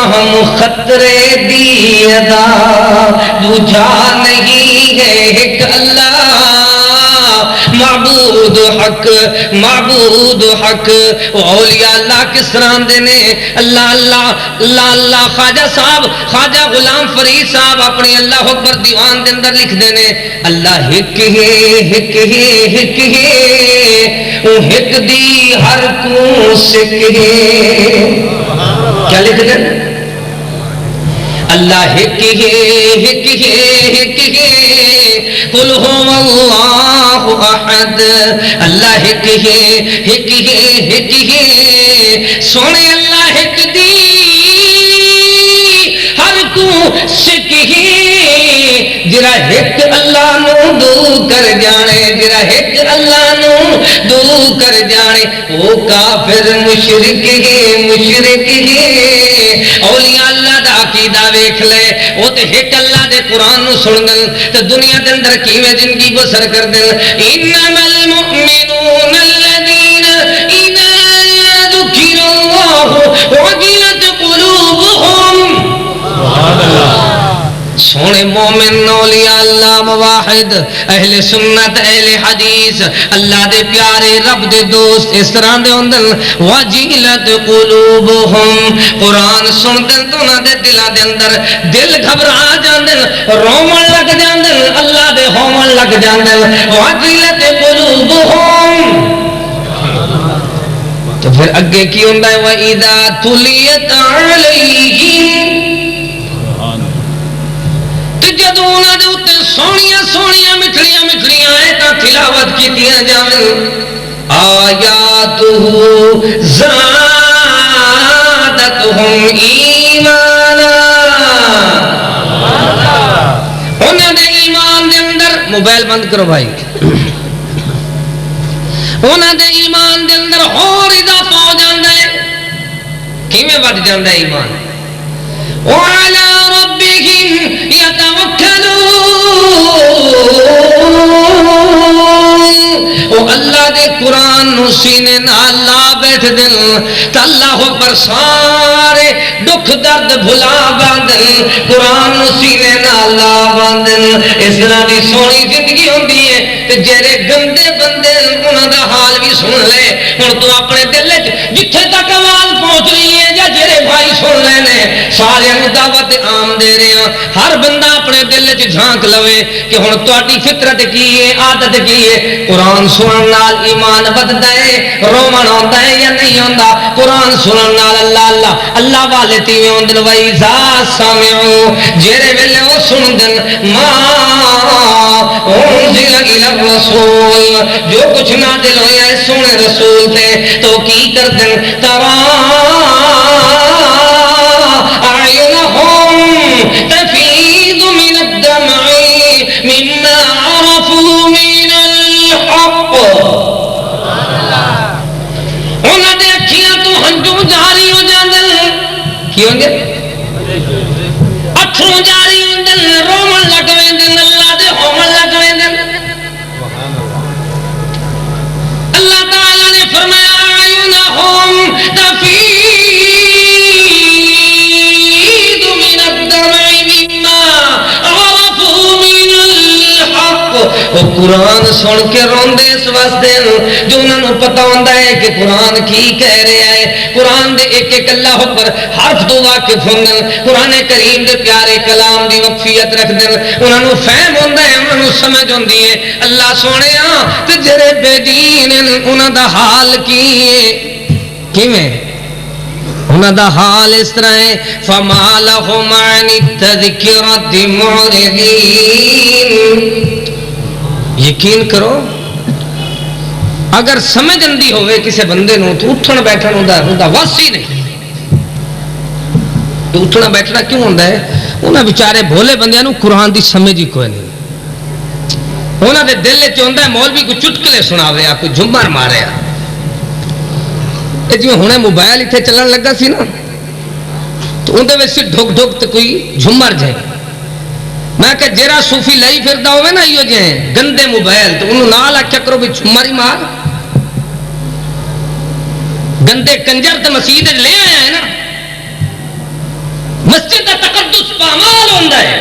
ہم خطرے دی ادا بجھا نہیں ہے ایک اللہ معبود حق اولیاء اللہ کس طرح دے نے اللہ اللہ اللہ اللہ خواجہ صاحب خواجہ غلام فرید صاحب اپنی اللہ اکبر دیوان دے اندر لکھ دے نے اللہ ہک ہے ہک دی ہر کو سک ہے کیا لکھ دے اللہ ہک ہے قل هو اللہ احد اللہ ہک ہے سونے اللہ ہک دی ہر کو سک ہے جرا ہک اللہ نو دو کر جانے جرا ہک اللہ نو دو کر جانے وہ کافر مشرک ہے اولیاء اللہ دا عقیدہ ویکھ لے وہ تے ایک اللہ دے قرآن نو سن دل تے دنیا دے اندر کیویں زندگی بسر کر دل انما المؤمنون الذين اذا ذكر الله وجلت قلوبهم سبحان اللہ سونے مومن اولیاء اللہ مواحد اہل سنت اہل حدیث اللہ دے پیارے رب دے دوست اس طرح دے ہوندن وجلت قلوبہم قرآن سن دن تو نہ دے دلہ دے اندر دل گھبرا جاندن رومن لگ جاندن اللہ دے ہومن لگ جاندن وجلت قلوبہم تو پھر اگے کی ہوندہ ہے وَإِذَا تُلِيَتْ عَلَيْهِمْ جدوں انہاں دے اوتے سونیاں مٹھڑیاں آیتاں تلاوت کیتیاں جاویں آیاتہ زادتہم ایمانا انہاں دے ایمان دے اندر موبائل بند کرو بھائی انہاں دے ایمان دے اندر اور اضافہ ہو جاندا ہے کیویں بڑھ جاندا ہے ایمان وعلى ربهم يتوكلون او اللہ دے قرآن نو سینے نال لا بیٹھ دل تا اللہ پر سارے دکھ درد بھلا باندھن قرآن نو سینے نال لا باندھن اس طرح دی سونی زندگی ہوندی ہے تے جڑے گندے بندے انہاں دا حال بھی سن لے ہن تو اپنے دل وچ جتھے تک آواز پہنچ رہی ہے یا جڑے بھائی سن لے نے سارے دعوت عام دے رہے ہیں ہر بندہ اپنے دل وچ جھانک لوے کہ ہن تہاڈی فطرت کی ہے عادت کی ہے قرآن سنن نال ایمان وددا ہے رومن ہوندا ہے یا نہیں ہوندا قرآن سنن نال اللہ اللہ اللہ والے تیویں ہوندن وَإِذَا سَمِعُوا جڑے ویلے او سندن ما انزل الى الرسول جو کچھ نازل ہویا ہے سونے رسول تے تو کی کردن ترا تفيض من الدمع مما عرفوا من الحق انہاں دے اکھیاں تو ہنجو جاری ہو جاندن کی ہوں گے اکھوں جاری ہوندن رومن لگ ویندن اللہ دے ہومن لگ ویندن اللہ تعالی نے فرمایا اعینہم تفیض من الدمع مما عرفوا من الحق وہ قرآن سن کے روندے اس واسطے جو انہوں نے پتہ ہوندا ہے کہ قرآن کی کہہ رہا ہے قرآن دے ایک ایک اللہ پر حرف تو واقف ہوندن قرآن کریم دے پیارے کلام دی وقفیت رکھ دن انہوں نے فہم ہوندا ہے انہوں نے سمجھ ہوندی ہے اللہ سونیا تے جڑے بے دین انہاں دا حال کی ہے کیویں انہاں دا حال اس طرح ہے فما لهم عن التذکرۃ معرضین یقین کرو اگر سمجھ اندی ہوئے کسی بندے نو تو اٹھن بیٹھن ہوندا وس ہی نہیں تو اٹھنا بیٹھنا کیوں ہوندا ہے انہاں بیچارے بھولے بندیاں نو قرآن دی سمجھ ہی کوئی نہیں انہاں دے دل وچ ہوندا ہے مولوی کوئی چٹکلے سناوے کوئی جھمر مارے جی ہنے موبائل اتنے چلن لگا سی نا تو اندر ویسے ڈھک ڈھک تو کوئی جھمر جائے میں کہ جیرا صوفی لائی پھردا ہوئے نا یہ جائیں گندے موبائل تو انہوں نال آکھیا کرو بھی جھمر ہی مار گندے کنجر تو مسجد لے آیا ہے نا مسجد کا تقدس پامال ہوتا ہے.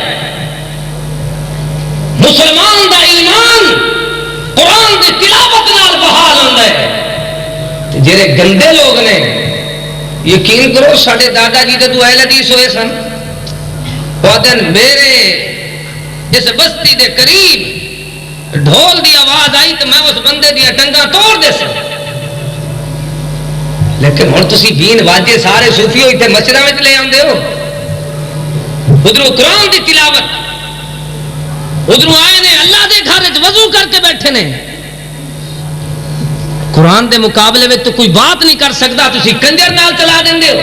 مسلمان دا ایمان قرآن کی تلاوت نال بحال ہوتا ہے. جڑے گندے لوگ نے یقین کرو ساڈے دادا جی تو اہل حدیث ہوئے سن. وہ دن میرے اس بستی دے قریب ڈھول دی آواز آئی تو میں اس بندے دیا ٹنگا توڑ دے سا. لیکن ہوں تسی بین واجے سارے صوفی ہو اتنے مسجداں وچ لے آندے ہو. ادھر قرآن دی تلاوت, ادھر آئے نے اللہ دے گھر وضو کر کے بیٹھے نے. قرآن دے مقابلے میں تو کوئی بات نہیں کر سکتا, تسی کنجر نال چلا دیندے ہو.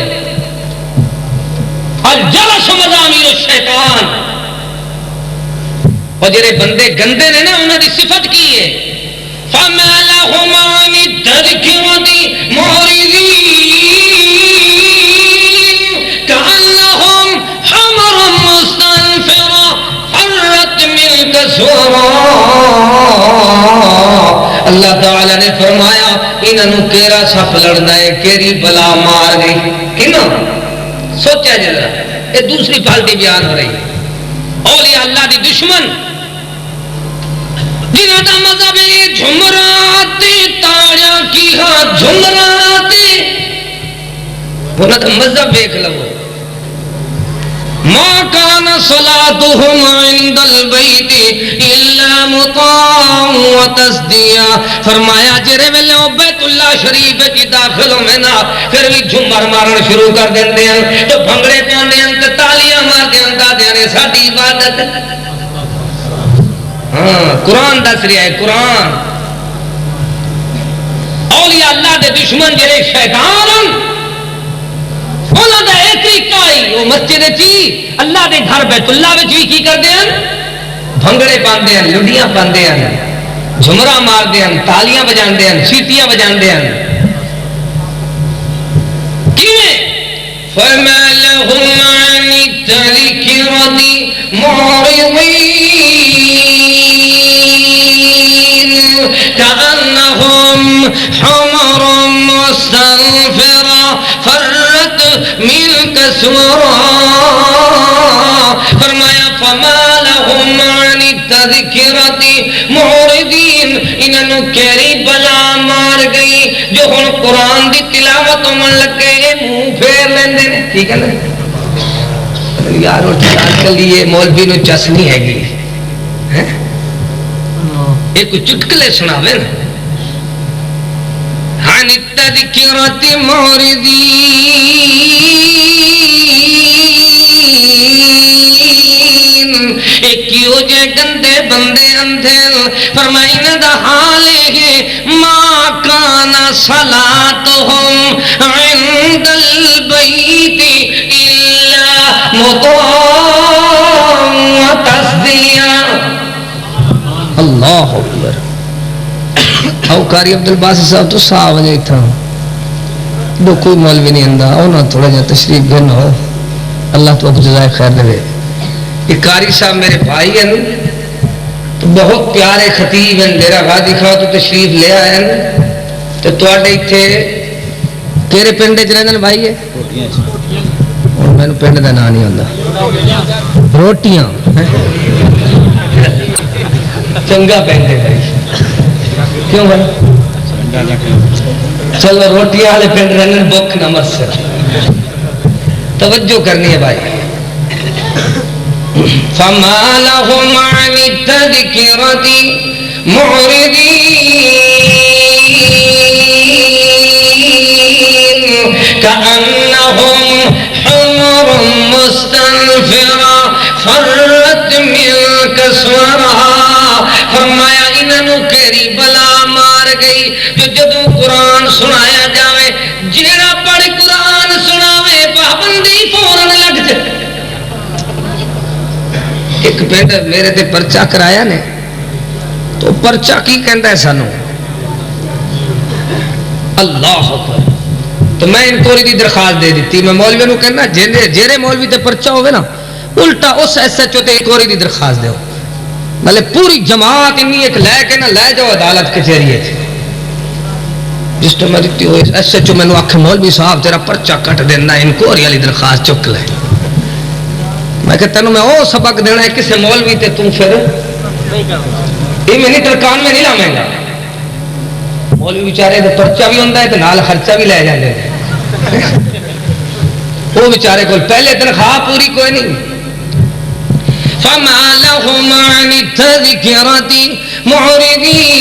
الجلس مزامیر الشیطان. اور جڑے بندے گندے نے نا انہاں دی صفت کی ہے فَمَا لَهُمْ عَنِ التَّذْكِرَةِ مُعْرِضِينَ كَأَنَّهُمْ حُمُرٌ مُسْتَنفِرَةٌ فَرَّتْ مِنْ قَسْوَرَةٍ. اللہ تعالی نے فرمایا انہوں کیڑا سپ لڑنا ہے, کیڑی بلا مار گئی. کنا سوچا جا, یہ دوسری پالٹی بیان ہو رہی. اولیاء اللہ دی دشمن جنہاں دا مذہب جھمرات تاڑیاں کی ہاں جھمرات, انہاں دا مذہب دیکھ لو. ما کان صلاتهم عند البیت الا مطاع و تصدیہ. فرمایا جرے ویلے بیت اللہ شریف کی داخل ہوئے نا پھر بھی جھمر مارن شروع کر دیندے ہیں تو بھنگڑے پاندے ہیں تے تالیاں مار دیاں دادیاں نے ساڈی عبادت. ہاں قرآن دس رہا ہے. قرآن اولیاء اللہ دے دشمن جڑے شیطان انہاں دا ایک طریقہ ہی وہ مسجد چی اللہ دے گھر بیت اللہ وچ بھی کی کردے ہیں, بھنگڑے پاندے ہیں, لڈیاں پاندے ہیں, جھمرا ماردے ہیں, تالیاں بجاندے ہیں, سیٹیاں بجاندے ہیں. کیویں فَمَا لَهُمْ عَنِ التَّذْكِرَةِ مُعْرِضِينَ كَأَنَّهُمْ حُمُرٌ مُسْتَنفِرَةٌ فَرَّتْ مِنْ قَسْوَرَةٍ. فرمایا فَمَا لَهُمْ عَنِ التَّذْكِرَةِ مُعْرِضِينَ. انہوں کیری بلا مار گئی جو ہن قرآن دی تلاوت من لگے منہ پھیر لیندے نے. ٹھیک ہے نا یار, آج کل یہ مولوی نو چسنی ہے گی ایک چٹکلے سناوے نا. عن التذکرۃ معرضین ایکیو جے گندے بندے اندھے. فرمائن دا حال ہے ما کان صلاتهم عند البیت الا مطاع و تصدیہ. اللہ اکبر. او قاری عبد الباسط صاحب تو صاحب وجہ تھا دو کوئی مولوی نہیں اندہ او نہ تھوڑا جا تشریف گن ہو. اللہ تو اپنے جزائے خیر دے. یہ قاری صاحب میرے بھائی ہیں تو بہت پیارے خطیب ہیں. میرا غازی خواہ تو تشریف لے آئے ہیں تو توڑے تھے کیرے پنڈے چلے دن بھائی ہے اور میں نے پنڈے دا نا نہیں ہوندہ روٹیاں چنگا پہنتے بھائی کیوں بھائی چلو روٹیاں والے پنڈ رہنے بک نہ مسر. توجہ کرنی ہے بھائی. فَمَا لَهُمْ عَنِ التَّذْكِرَةِ مُعْرِضِينَ كَأَنَّهُمْ حُمُرٌ مُسْتَنفِرَةٌ فَرَّتْ مِنْ قَسْوَرَةٍ. فرمایا انہوں کیری بلا مار گئی جو جدوں قرآن سنایا جاوے جیڑا پڑھ قرآن سناوے پابندی فوراً لگ جائے. ایک پینڈ میرے تے پرچہ کرایا نے تو پرچہ کی کہندہ ہے سانو اللہ اکبر. تو میں ان کوری دی درخواست دے دیتی. میں مولوی نو کہنا جیرے مولوی تے پرچہ ہوئے نا الٹا اس ایس ایچ او تے ایک کوری دی درخواست دیو مطلب پوری جماعت انی ایک لے کے نہ لے جاؤ عدالت کچہری ہے. جس تو مرتی ہوئے ایس ایچ او میں نو آکھے مولوی صاحب تیرا پرچہ کٹ دینا انکوری علی درخواست چک لے. میں کہ تینوں میں وہ سبق دینا ہے کسے مولوی تے تم پھر یہ میں نہیں ترکان میں نہیں لامیں گا. مولوی بیچارے تو پرچہ بھی ہوتا ہے تو نال خرچہ بھی لے جاتے وہ بیچارے کو پہلے تنخواہ پوری کوئی نہیں. فما لهم عن التذكرة معرضين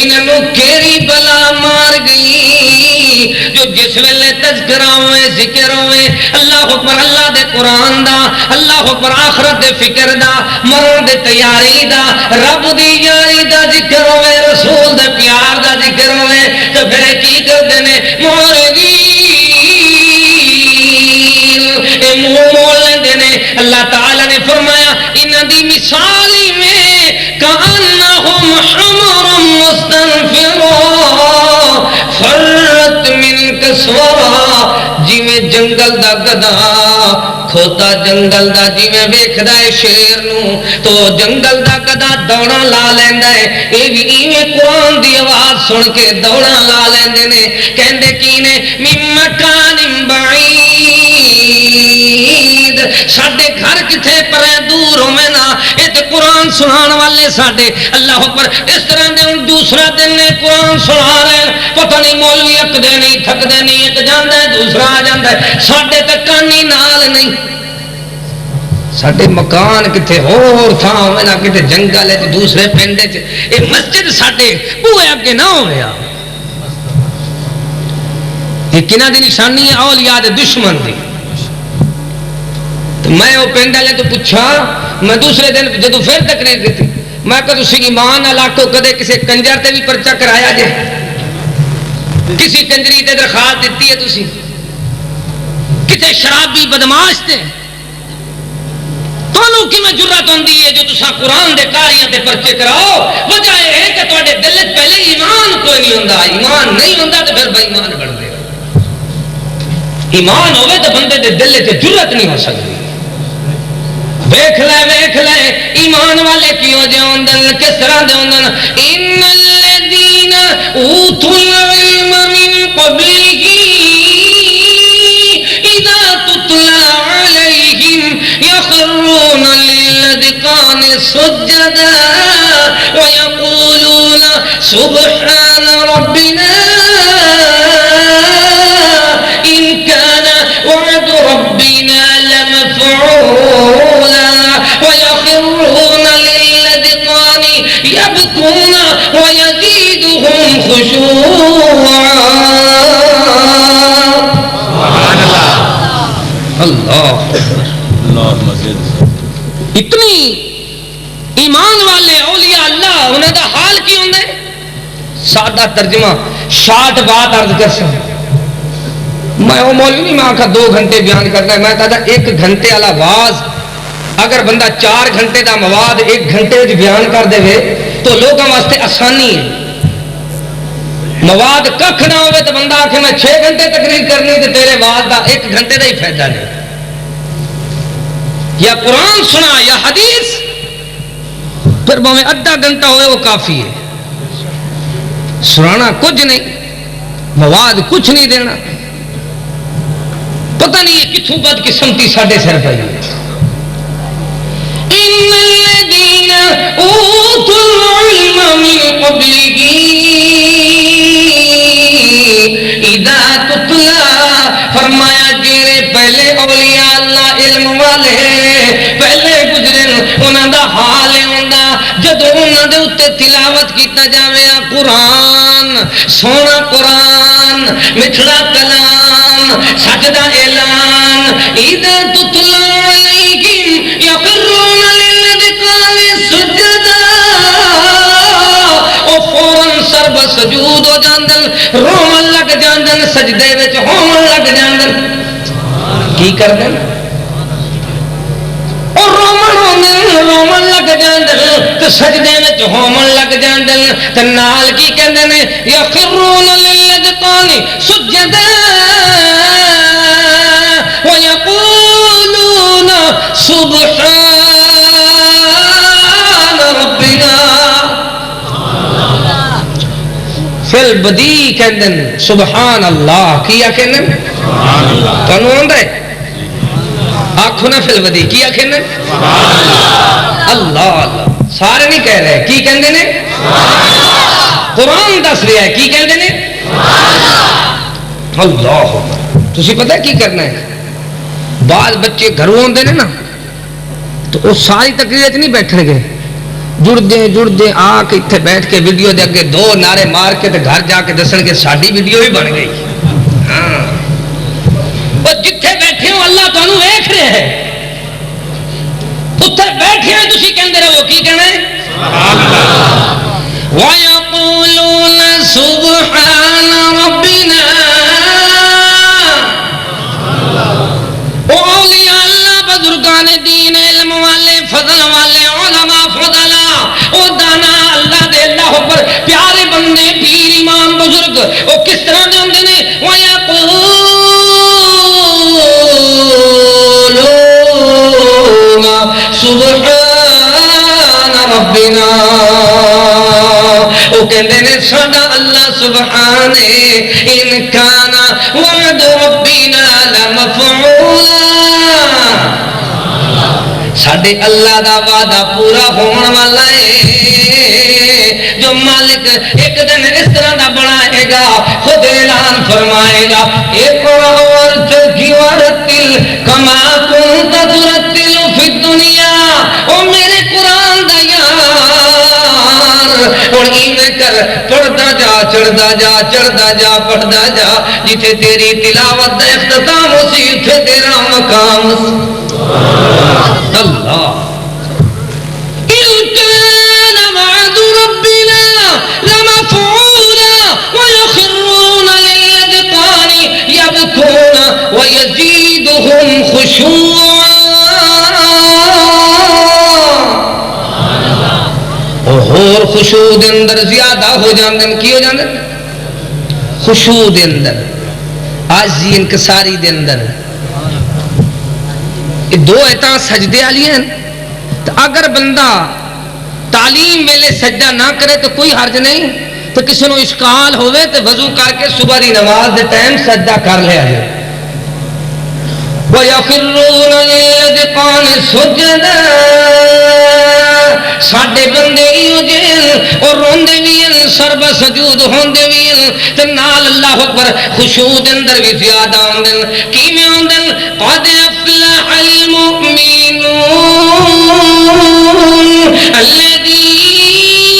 انہوں کیری بلا مار گئی جو جس ویلے تذکرہ ہوئے ذکر ہوئے اللہ اکبر اللہ دے قرآن دا اللہ اکبر آخرت دے فکر دا مرن دے تیاری دا رب دی یاری دا ذکر ہوئے رسول دے پیار دا ذکر ہوئے تو پھر کی کر دینے منہ مول لیندے نے. اللہ تعالی نے فرمایا انہاں دی مثالی میں کأنہم حمر مستنفر فرت من کسورا جی میں جنگل دا گدا کھوتا جنگل دا جی میں ویکھدا ہے شیر نو تو جنگل دا گدا دوڑا لا لیندا ہے. اے بھی ایویں قرآن دی آواز سن کے دوڑا لا لیندے نے. کہندے کی نے من مکان بعید ساڈے گھر کتھے پرے دور ہوے نا اے تے قرآن سنان والے ساڈے اللہ اکبر اس طرح دے دوسرا دن نے قرآن سنا رہے پتہ نہیں مولوی اکدے نہیں تھکدے نہیں ایک جاندا ہے دوسرا آ جاندا ہے ساڈے تے کانی نال نہیں. ساڈے مکان کتھے ہور تھاں ہوے نا کتے جنگل ہے دوسرے پنڈ وچ اے مسجد ساڈے بوئے اگے نہ ہویا. یہ کنہ دی نشانی ہے اولیاء دے دشمن دی. تو میں وہ پنڈ والے تو پوچھا میں دوسرے دن جدو پھر تقریر دیتی میں کہ تسی ایمان علاقوں کدے کسی کنجر تے بھی پرچہ کرایا جے کسی کنجری تے درخواست دیتی ہے تسی کسی شرابی بدماش تے تانوں کی میں جرات ہوندی ہے جو تسا قرآن دے کاریاں تے پرچے کراؤ. وجہ یہ ہے کہ تواڈے دل وچ پہلے ایمان کوئی نہیں ہوندا. ایمان نہیں ہوندا تو پھر بے ایمان بن دے. ایمان ہوئے تو بندے دے دل وچ جرات نہیں ہو سکتی. ویکھ لے ایمان والے کیوں جے ہوندن کس طرح دے ہوندن. ان الذین اوتوا العلم من قبلہ اذا تتلى علیہم یخرون للاذقان سجدا ویقولون سبحان ربنا ان كان وعد ربنا لمفعولا ويخرون للأذقان يبكون ويزيدهم خشوعا. اللہ اتنی ایمان والے اولیاء اللہ انہوں دا حال کی ہوندے. سادہ ترجمہ شارٹ بات عرض کر سکتا میں وہ مولوی نہیں میں آکھا 2 گھنٹے بیان کرنا ہے. میں کہتا 1 گھنٹے والا واز اگر بندہ 4 گھنٹے دا مواد 1 گھنٹے وچ بیان کر دے تو لوگوں واسطے آسانی ہے. مواد ککھ نہ ہوئے تو بندہ آکھے میں 6 گھنٹے تقریر کرنی تو تیرے واد دا 1 گھنٹے دا ہی فائدہ نہیں. یا قرآن سنا یا حدیث پھر بھاویں آدھا گھنٹہ ہوئے وہ کافی ہے. سنانا کچھ نہیں مواد کچھ نہیں دینا. پتہ نہیں یہ کتھوں بد قسمتی ساڈے سر پئی. ان الذین اوتوا العلم من قبلہ اذا تتلی فرمایا جیرے پہلے اولیاء اللہ علم والے پہلے گزرن انہاں دا حال ہوندا جدوں انہاں دے اوتے تلاوت کیتا جاوے قرآن سونا قرآن مٹھڑا کلام سچ دا اعلان اذا تتلی علیہم یخرون للاذقان سجدا او فوراً سرب سجود ہو جاندن رومن لگ جاندن سجدے وچ ہومن لگ جاندن. کی کردن اور رومن لگ جاندن تو سجدے وچ ہومن لگ جاندن تے نال کی کہندے نے یخرون للاذقان سجدا ویقولون سبحان ربنا فی البر البدی کہندن سبحان اللہ. کیا کہندن؟ سبحان اللہ. تانوں آندا ہے؟ آکھو نا فی البدی کی آکھن؟ اللہ اللہ. سارے نہیں کہہ رہے. کی کہندے نے؟ قرآن دس رہا ہے. کی کہندے نے؟ اللہ. تسی پتہ کی کرنا ہے؟ بعض بچے گھروں آندے نے نا تو وہ ساری تقریر نہیں بیٹھن گے, جڑ دے آ کے اتنے بیٹھ کے ویڈیو دے اگے دو نعرے مار کے تے گھر جا کے دسن کے ساڈی ویڈیو ہی بن گئی. ہاں وہ جتھے بیٹھے ہو اللہ تانوں ویکھ رہا ہے, اتھے بیٹھے ہو تسی کہندے رہو. کی کہنا ہے؟ سبحان اللہ. وَيَقُولُونَ سُبْحَانَ رَبِّنَا. اولیاء اللہ بزرگان دین علم والے فضل والے علماء فضلا او دانا اللہ دے اللہ پر پیارے بندے پیر امام بزرگ او کس طرح دے ہوندے نے؟ وَيَقُولُونَ سبحان ربنا. او کہندے نے ساڈا اللہ سبحان ان کان وعد ربنا لمفعولا. ساڈے اللہ دا وعدہ پورا ہون والا ہے. جو مالک ایک دن اس طرح دا بنائے گا خود اعلان فرمائے گا اقرأ وارتقِ ورتل کما کنت ترتل فی الدنیا. او میرے قرآن دا اور این کر پڑھتا جا چڑھتا جا چڑھتا جا پڑھتا جا جتھے تیری تلاوت دا اختتام ہو سی اتھے تیرا مقام. اللہ. ان کان وعد ربنا لمفعولا ويخرون للأذقان يبكون ويزيدهم خشوعا. اور خشوع دے اندر زیادہ ہو جاندن. کی ہو جاندن؟ خشوع دے اندر, عاجزی انکساری دے اندر. یہ دو ایتاں سجدے والی ہیں. تو اگر بندہ تعلیم ویلے سجدہ نہ کرے تو کوئی حرج نہیں. تو کسی نو اشکال ہوئے تو وضو کر کے صبح دی نماز دے ٹائم سجدہ کر لیا جائے. وَيَخِرُّونَ لِلْأَذْقَانِ سُجَّدًا. ساڈے بندے ہی جن اور روندے بھی ہیں سرب سجود ہوندے بھی ہیں تے نال اللہ اکبر خشوع دے اندر بھی زیادہ ہوندے. کیویں ہوندے؟ قد افلح المؤمنون الذين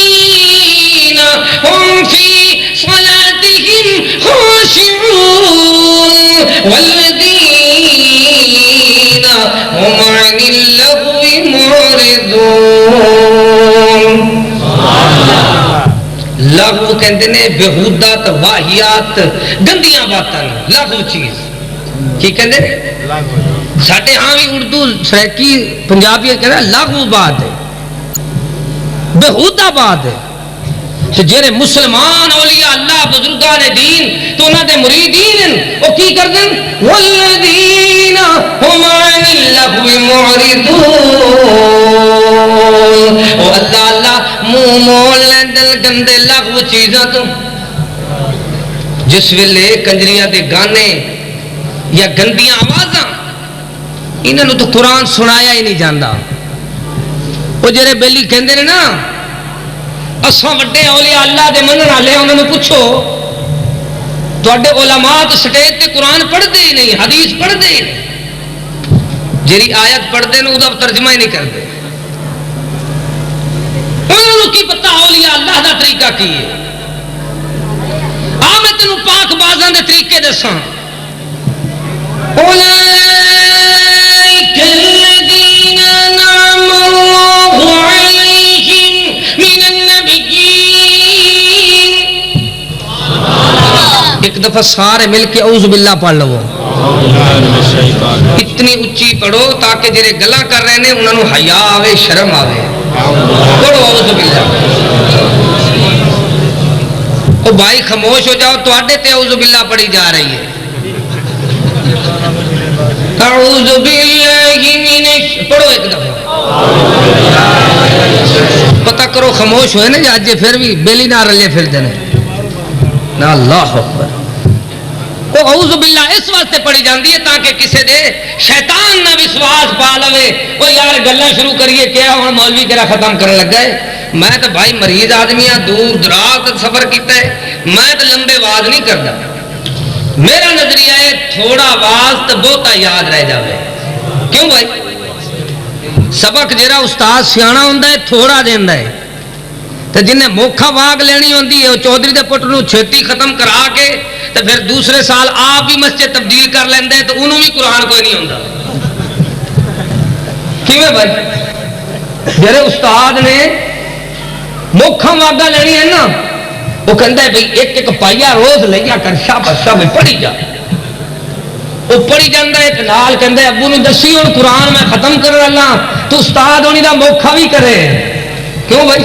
هم في صلاتهم خاشعون والذين هم عن اللغو معرضون. لغو کہندے نے بےہودہ تے واہیات گندیاں باتاں. لغو چیز کی کہندے؟ ساڈے ہاں بھی اردو سرائکی پنجابی کہنا لغو بات ہے, بےہودہ بات ہے. جڑے مسلمان اولیاء اللہ بزرگان دین تو انہاں دے مریدین ہیں او کی کردن؟ والذین هم عن اللغو معرضون. او اللہ اللہ منہ مول لیندن گندے لغو چیزاں تو. جس ویلے کنجریاں دے گانے یا گندیاں آوازاں انہاں نوں تو قرآن سنایا ہی نہیں جاندا. او جڑے بیلی کہندے نے نا اساں وڈے اولیاء اللہ دے منن والے انہاں نوں پوچھو تواڈے علماء تو سٹیج تے قرآن پڑھدے ہی نہیں, حدیث پڑھدے ہی نہیں. جیڑی آیت پڑھدے نے اودہ ترجمہ ہی نہیں کرتے. انہاں نوں کی پتہ اولیاء اللہ دا طریقہ کی ہے. آ میں تینوں پاک بازاں دے طریقے دساں. اولئک الذین انعم اللہ علیہم من النبیین. ایک دفعہ سارے مل کے اعوذ باللہ پڑھ لو. اتنی اچھی پڑھو تاکہ جڑے گلاں کر رہے ہیں انہاں نوں حیا آوے, شرم آوے. پڑھو اعوذ باللہ. او بھائی خاموش ہو جاؤ, تواڈے تے اعوذ باللہ پڑھی جا رہی ہے. اعوذ باللہ من پڑھو ایک دفعہ. پتہ کرو خاموش ہوئے نا جی اج پھر بھی بیلی نہ رلے پھر دے. نہ اللہ اکبر وہ اعوذ باللہ اس واسطے پڑھی جاندی ہے تاکہ کسی دے شیطان نہ وشواس پا لوے وہ یار گلاں شروع کریے کیا ہن مولوی کرا ختم کرن لگا ہے میں تو بھائی مریض آدمی ہاں دور دراز تک سفر کیتا ہے میں تو لمبے واز نہیں کردا میرا نظریہ ہے تھوڑا واز تو بہتا یاد رہ جاوے کیوں بھائی سبق جڑا استاد سیاਣਾ ہوندا ہے تھوڑا دیندا ہے تے جنہیں موکھا واگ لینی ہوندی ہے وہ چودھری دے پٹ نو چھتی ختم کرا کے تے پھر دوسرے سال آپ بھی مسجد تبدیل کر لیندا ہے تو انہوں بھی قرآن کوئی نہیں ہوندا کیویں بھائی جڑے استاد نے موکھا واگا لینی ہے نا وہ کہندا ہے بھئی ایک ایک پائیا روز لیا کر شاباش شاباش پڑھی جا وہ پڑھی جاندہ ہے نال کہندا ہے ابو نو دسی ہن قرآن میں ختم کر رہا تو استاد ہونی دا موکھا بھی کرے کیوں بھائی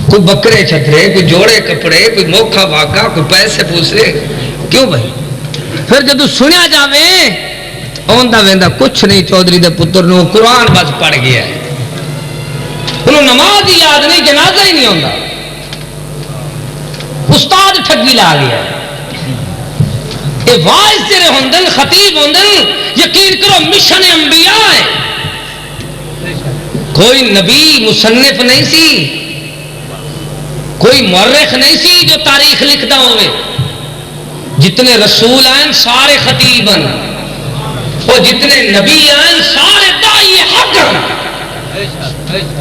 کوئی بکرے چھترے کوئی جوڑے کپڑے کوئی موکھا واگا کوئی پیسے پوسے کیوں بھائی پھر جدو سنیا جاوے اوندا ویندا کچھ نہیں چودھری دے پتر نو قرآن بس پڑھ گیا ہے انہوں نماز ہی یاد نہیں جنازہ ہی نہیں ہوندا استاد ٹھگی لا گیا ہے یہ واعظ جڑے ہوندن خطیب ہوندن یقین کرو مشن انبیاء ہے کوئی نبی مصنف نہیں سی کوئی مورخ نہیں سی جو تاریخ لکھتا ہوئے جتنے رسول آئیں سارے خطیب ہیں اور جتنے نبی آئیں سارے دائی حق ہیں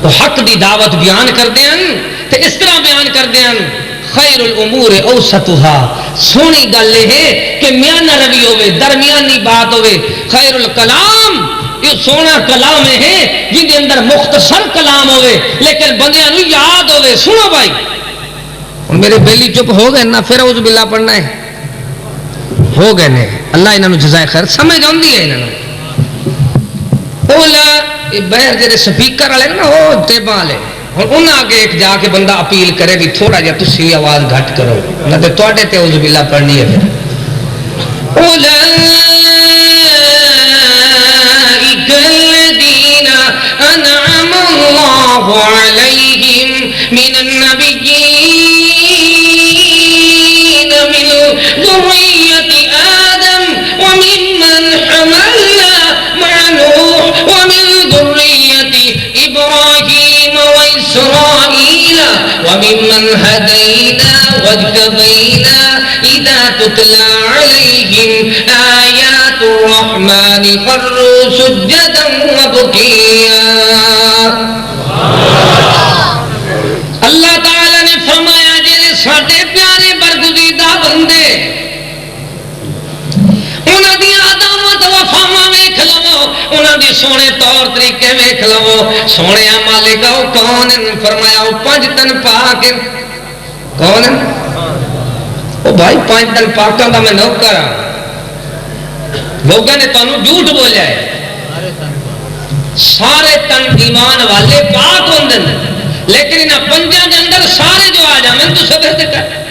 تو حق دی دعوت بیان کر دیں تو اس طرح بیان کر دیں خیر الامور اوسطها سونی گل ہے کہ میانہ روی ہوئے درمیانی بات ہوئے خیر الکلام یہ سونا کلام ہے جن کے اندر مختصر کلام ہوئے لیکن بندیاں نو یاد ہوئے سنو بھائی میرے بیلی چپ ہو گئے نا پھر اعوذ باللہ پڑھنا ہے ہو گئے نے اللہ انہوں نے جزائے خیر سمجھ آندی ہے انہوں نے اولا بہر جڑے سپیکر والے نا وہ ٹیباں والے اور انہاں آگے ایک جا کے بندہ اپیل کرے بھی تھوڑا جا تسی آواز گھٹ کرو نہ تے تواڈے تے اعوذ باللہ پڑھنی ہے پھر اولا الذین انعم اللہ علیہم من النبیین ذرية آدم وممن حملنا مع نوح ومن ذرية إبراهيم وإسرائيل وممن هدينا واجتبينا إذا تتلى عليهم آيات الرحمن خروا سجدا وبكيا اللہ تعالی نے فرمایا جڑے ساڈے پیارے برگزیدہ بندے انہاں دی عظمت وفاواں ویکھ لو انہاں دی سونے طور طریقے ویکھ لو سونے مالک او کون فرمایا او پنج تن پاک کون او بھائی پنج تن پاکاں دا میں نوکر ہاں لوگوں نے تانوں جھوٹ بولیا ہے سارے تن ایمان والے پاک ہوندے لیکن انہاں پنجاں دے اندر سارے جو آ جاویں تو سبر تے کر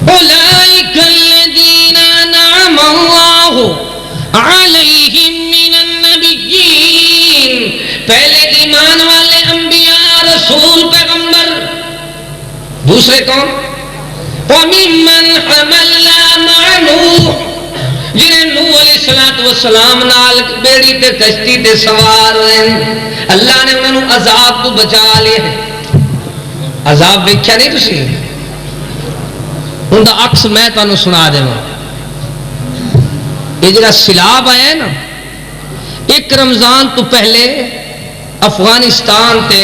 اولئک الذین انعم اللہ علیہم من النبیین پہلے ایمان والے انبیاء رسول پیغمبر دوسرے کون وممن حملنا مع نوح جنہیں نوح علیہ السلام نال بیڑی تے کشتی تے سوار ہوئے اللہ نے انہوں نے عذاب تو بچا لیا ہے عذاب دیکھا نہیں تسی ان دا عکس میں تانوں سنا دے یہ جڑا سیلاب آیا ہے نا ایک رمضان تو پہلے افغانستان تے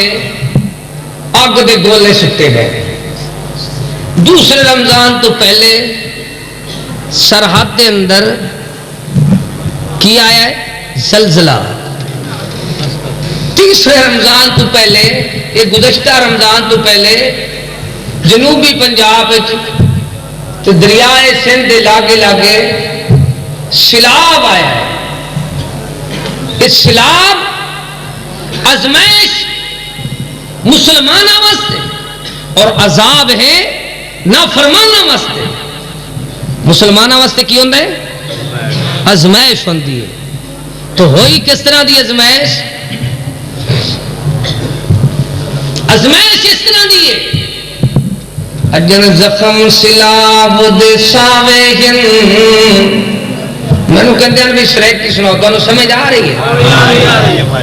اگ دے گولے سٹے گئے دوسرے رمضان تو پہلے سرحد کے اندر کی آیا ہے زلزلہ تیسرے رمضان تو پہلے یہ گزشتہ رمضان تو پہلے جنوبی پنجاب تو دریائے سندھ دے لاگے لاگے سیلاب آیا ہے اس سیلاب ازمائش مسلمانہ واسطے اور عذاب ہے نافرمانہ واسطے مسلمانہ واسطے کی ہوندہ ہے ازمائش ہوندی ہے تو ہوئی کس طرح دی ازمائش ازمائش اس طرح دی ہے اجن زخم سلاب دے ساوے ہن میں نو کہندے ہیں بھی شریک کی سناؤ تو سمجھ آ رہی ہے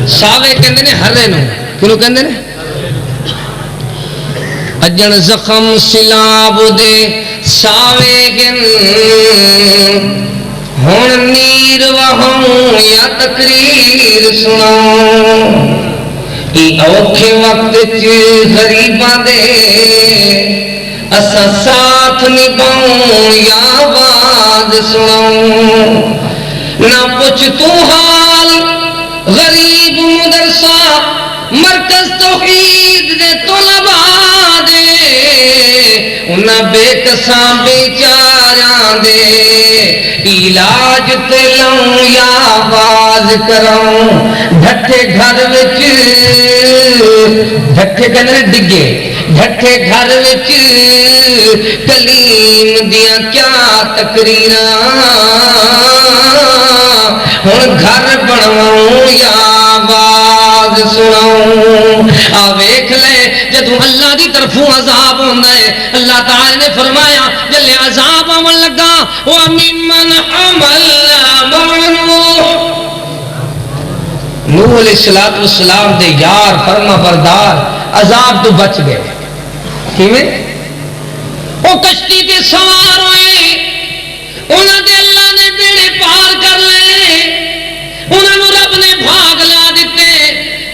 ساوے کہندے نے ہرے نو کیوں کہندے نے اجن زخم سلاب دے ساوے ہن ہن نیر وہوں یا تقریر سناؤں ای اوکھے وقت غریباں دے اسا ساتھ نبھاؤں یا آواز سناؤں نہ پوچھ تو حال غریب مدرسہ مرکز توحید دے طلبا دے انہاں بے کساں بیچاریاں دے علاج تے لوں یا آواز کراؤں ڈھٹے گھر وچ ڈھٹے کہنے ڈگے ڈھٹے گھر وچ کلیم دیاں کیا تقریراں ہن گھر بنواؤں یا آواز سناؤں آ ویکھ لے جدوں اللہ دی طرفوں عذاب ہوندا ہے اللہ تعالی نے فرمایا جلے عذاب آون لگا وَمِمَّنْ حَمَلْنَا مَعَ نُوحٍ نوح علیہ السلام دے یار فرما بردار عذاب تو بچ گئے کیویں وہ کشتی تے سوار ہوئے انہاں دے اللہ نے بیڑے پار کر لے انہاں نوں رب نے بھاگ لا دیتے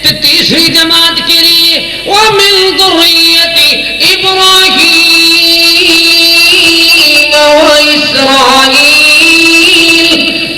تے تیسری جماعت کری وَمِن ذُرِّيَّةِ إِبْرَاهِيمَ وَإِسْرَائِيلَ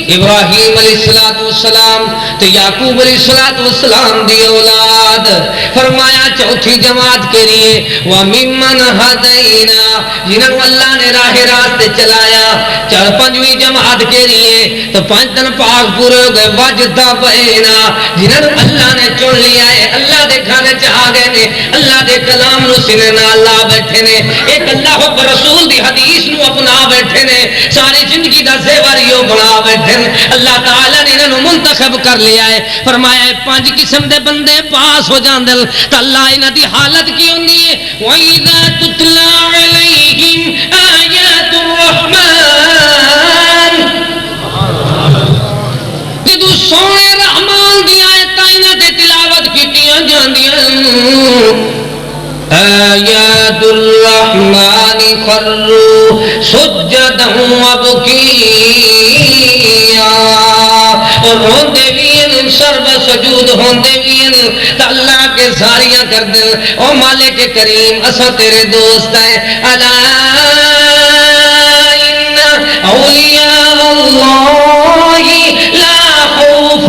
ابراہیم علیہ السلام تو یعقوب علیہ السلام دی اولاد فرمایا چوتھی جماعت کے لیے وَمِمَّنْ هَدَيْنَا جنہوں اللہ نے راہ راستے چلایا چار پنجویں جماعت کے لیے تو پانچ دن پاک پورے ہو گئے وجدہ بہینا جنہوں اللہ نے چن لیا ہے اللہ دے کھانے چاہ گئے نے اللہ دے کلام نو سنے نہ اللہ بیٹھے نے ایک اللہ و رسول دی حدیث نو اپنا بیٹھے نے ساری زندگی دا زیوریو بنا بیٹھے اللہ تعالیٰ نے انہوں منتخب کر لیا ہے فرمایا ہے پانچ قسم دے بندے پاس ہو جاندل تو اللہ انہوں دی حالت کی ہوندی ہے وَإِذَا تُتْلَى عَلَيْهِمْ آيَاتُ الرَّحْمَنِ جدو سونے رحمان دی آیتاں انہوں دے تلاوت کیتیاں جاندیاں آیات الرحمن خروا سجدا وبکیا اور ہوندے بھی سرب سجود ہوندے بھی اللہ کے ساریاں کر دیں او مالک کریم اسا تیرے دوست ہیں الا ان اولیاء اللہ لا خوف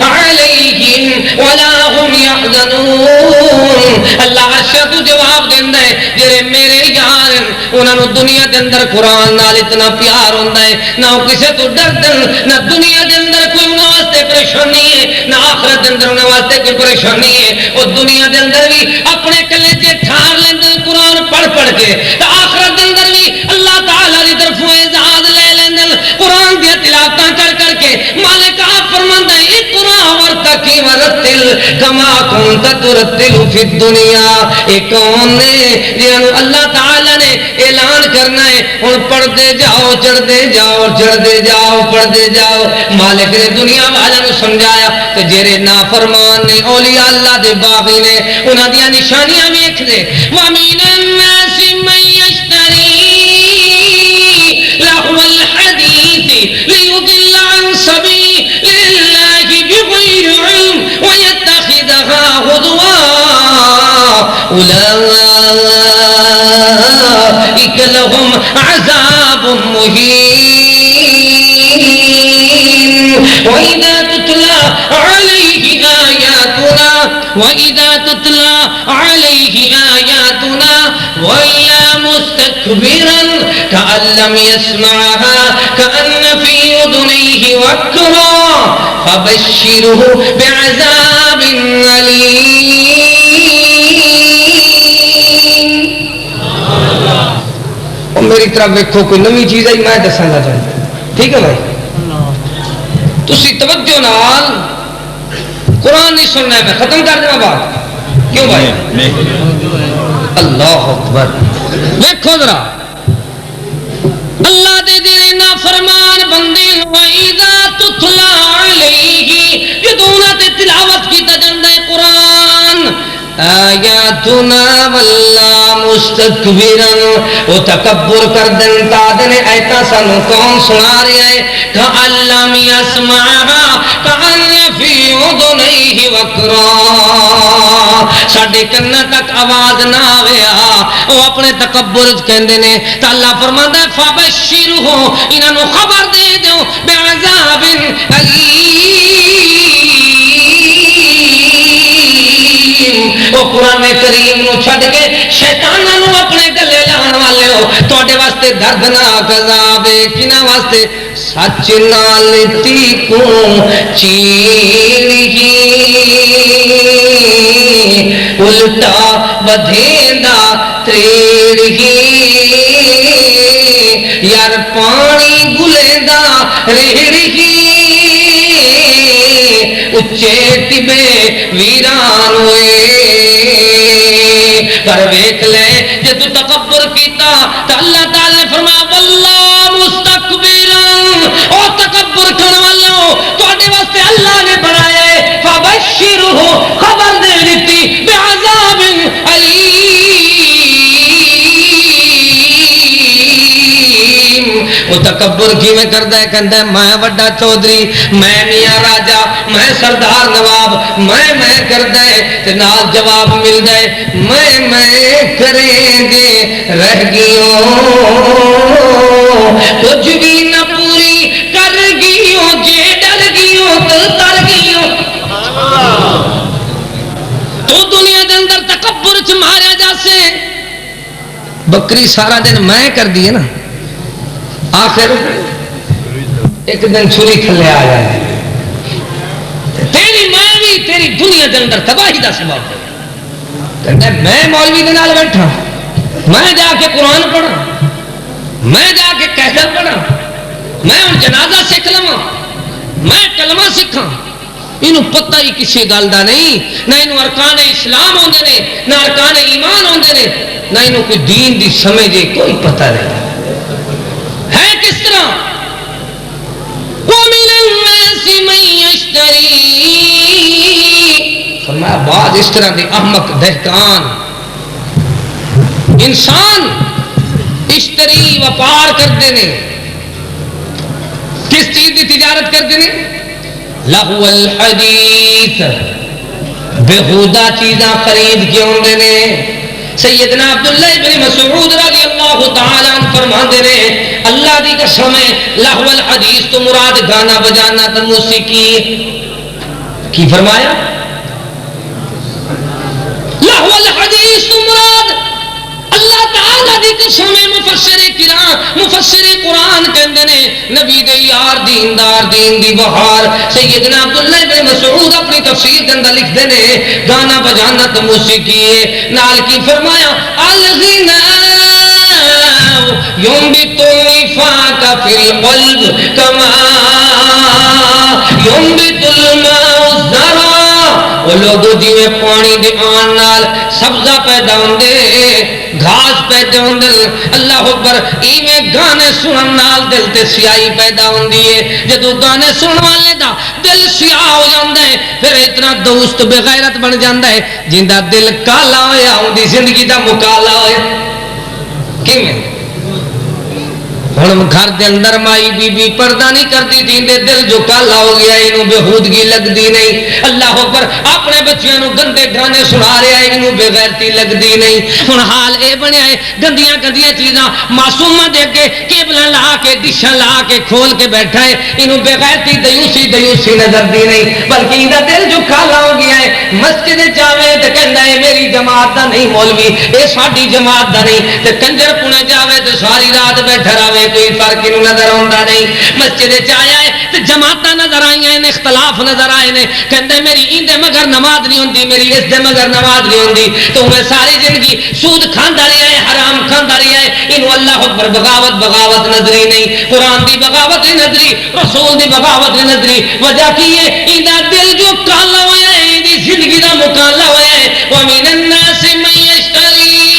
علیہم ولا هم يحزنون اللہ عشاء تو جواب دیندہ ہے جرے میرے یار انہوں نے دنیا دے اندر قرآن نال اتنا پیار ہوندہ ہے نہ کسے تو ڈر دن نہ دنیا دے اندر کوئی انہوں واسطے پریشانی ہے نہ آخرت دے اندر انہوں واسطے کوئی پریشانی ہے اور دنیا دے اندر بھی اپنے کلیجے ٹھار لیندن قرآن پڑھ پڑھ کے تو آخرت دے اندر بھی اللہ تعالیٰ دی طرفوں اعزاز لے لیندن قرآن دیا تلاوتاں کر کر کے مالک آپ فرماندہ ہے قرآن ورتقی ورتل کما کنت ترتل فی الدنیا ایک کون نے جنہوں اللہ تعالیٰ نے اعلان کرنا ہے اور پڑھتے جاؤ چڑھتے جاؤ چڑھتے جاؤ پڑھتے جاؤ مالک نے دنیا والا نے سمجھایا کہ جیرے نافرمان نے اولیاء اللہ دے باغی نے انہاں دیا نشانیاں ویکھ دے وَمِنَ النَّاسِ مَن يَشْتَرِي لَهْوَ الْحَدِيثِ لِيُضِلَّ عَن سَبِيلِ اللَّهِ بِغَيْرِ عِلْمٍ وَيَتَّخِذَهَا هُزُوًا أُولَئِكَ لَهُمْ عَذَابٌ مُهِينٌ وَإِذَا تُتْلَى عَلَيْهِ آيَاتُنَا وَلَّى مُسْتَكْبِرًا كَأَن لَّمْ يَسْمَعْهَا كَأَنَّ فِي أُذُنَيْهِ وَقْرًا فَبَشِّرْهُ بِعَذَابٍ أَلِيمٍ میری طرف دیکھو کوئی نئی چیز ہے میں دسنا چاہتا ہوں ٹھیک ہے بھائی تسی توجہ نال قرآن نہیں سننا ہے میں ختم کر دوں بات کیوں بھائی اللہ اکبر دیکھو ذرا اللہ دے دے نافرمان بندے وَإِذَا تُتْلَى عَلَيْهِ جدوں تے تلاوت کیتا جاندا ہے قرآن آیاتنا واللہ مستکبرن وہ تکبر کر دن تا دنے ایتا سانو کون سنا رہا ہے کَأَن لَّمْ يَسْمَعْهَا كَأَنَّ فِي أُذُنَيْهِ وَقْرًا ساڈے کن تک آواز نہ آویا وہ اپنے تکبر کہندے نے تے اللہ فرماندا ہے فَبَشِّرْهُ انہاں نو خبر دے دیو بِعَذَابٍ أَلِيمٍ وہ قرآن کریم نو چھڈ کے شیطاناں نو اپنے گلے لاؤن والے ہو تواڈے واسطے دردناک عذاب ہے کنا واسطے سچ نال تیکوں چیڑی الٹا بدھیندا تریڑی یار پانی گلیندا ریڑی اچے ٹبے ویران ہوئے پر ویکھ لے جے تو تکبر کیتا تو اللہ تعالی نے فرمایا واللہ مستکبرن او تکبر کرن والو تواڈے واسطے اللہ نے بنایا ہے فبشرہ خبر دے دتی بعذاب علیم وہ تکبر کی میں کردا ہے کہندا ہے میں وڈا چودھری میں میاں راجا میں سردار نواب میں کردا ہے تے نال جواب ملدا ہے میں کریں گے رہ گیوں کچھ بھی نہ پوری کر گیوں جے ڈر گیوں تو تر گیوں تو دنیا دے اندر تکبر چ ماریا جاسے بکری سارا دن میں کر دی ہے نا آخر ایک دن چھری تھلے آ جائے تیری ماں بھی تیری دنیا دے اندر تباہی دا سبب ہے کہتا ہے میں مولوی دے نال بیٹھا میں جا کے قرآن پڑھا میں جا کے قیدر پڑھا میں ان جنازہ سکھ لواں میں کلمہ سکھاں انہوں پتہ ہی کسی گل دا نہیں نہ انہوں ارکان اسلام ہوندے نے نہ ارکان ایمان ہوندے نے نہ انہوں کوئی دین دی سمجھے کوئی پتہ نہیں ہے کس طرح وَمِنَ النَّاسِ مَن يَشْتَرِي فرمایا بعض اس طرح دے احمق دہقان انسان اشتری وپار کرتے ہیں کس چیز کی تجارت کرتے ہیں لہو الحدیث بےہودہ چیزاں خرید کے ہوندے نے سیدنا عبداللہ ابن مسعود رضی اللہ تعالیٰ عنہ فرماندے نے اللہ دی قسم ہے لہو الحدیث تو مراد گانا بجانا تو موسیقی کی فرمایا لہو الحدیث تو مراد اللہ تعالیٰ دی قسم مفسر کرام مفسر قرآن کہندے نے نبی دے یار دیندار دین دی بہار سیدنا عبداللہ ابن مسعود اپنی تفسیر کے اندر لکھتے نے گانا بجانا تو موسیقی ہے نال کی فرمایا الغنا ينبت النفاق في القلب كما ينبت الماء الزرع وہ لوگوں جی میں پانی دے آن نال سبزہ پیدا ہوندے گھاس پیدا ہوندے اللہ اکبر ایویں گانے سنن نال دل تے سیاہی پیدا ہوندی ہے جدو گانے سنن والے دا دل سیاہ ہو جاندا ہے پھر اتنا دوست بے غیرت بن جاندا ہے جیندا دل کالا ہویا ہوندی زندگی دا مکالا ہوئے کیویں ہن گھر دے اندر مائی بی بی پردہ نہیں کرتی دیندے دل جو کالا ہو گیا انہوں بےہودگی لگدی نہیں اللہ اکبر اپنے بچیاں نو گندے گانے سنا رہا ہے انہوں بے غیرتی لگدی نہیں ہن حال اے بنیا ہے گندیاں گندیاں چیزاں معصوماں دے کے کیبلاں لا کے ڈشاں لا کے کھول کے بیٹھا ہے انہوں بے غیرتی دیوسی نظر دی نہیں بلکہ انہاں دل جو کالا ہو گیا ہے مسجد جاوے تے کہندا ہے میری جماعت دا نہیں مولوی اے ساڈی جماعت دا نہیں تے کنجر پونے جاوے تے ساری رات بیٹھا رہے کوئی فرق انہوں نظر آتا نہیں مسجد آیا ہے تو جماعت نظر آئی ہیں اختلاف نظر آئے نے کہندے میری ایندے مگر نماز نہیں ہوندی میری اس دے مگر نماز نہیں ہوندی تو میں ساری زندگی سود کھاندا رہیا ہے حرام کھاندا رہیا ہے انہوں اللہ اکبر بغاوت نظری نہیں قرآن دی بغاوت نظری رسول دی بغاوت نظری وجہ کی ہے ایندا دل جو کالا ہویا ہے ایندی زندگی دا مکالا ہویا ہے وَمِنَ النَّاسِ مَن يَشْتَرِي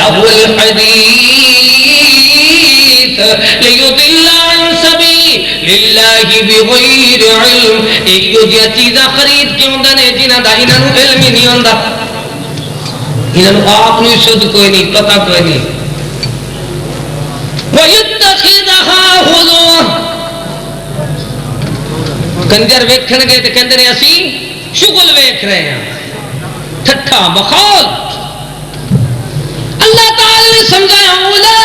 لهو الحديث ليضل عن سبيل اللہ بغیر علم. ایو جی چیزاں خرید کے ہوندے نے جنہاں دا انہاں نوں علم ہی نہیں ہوندا, انہاں نوں آپ نوں شد کوئی نہیں, پتہ کوئی نہیں. وَيَتَّخِذَهَا هُزُوًا, کنجر ویکھن گے تے کہندے نے اسی شغل ویکھ رہے ہیں, ٹھٹھا مخول. اللہ تعالی نے سمجھایا اولئک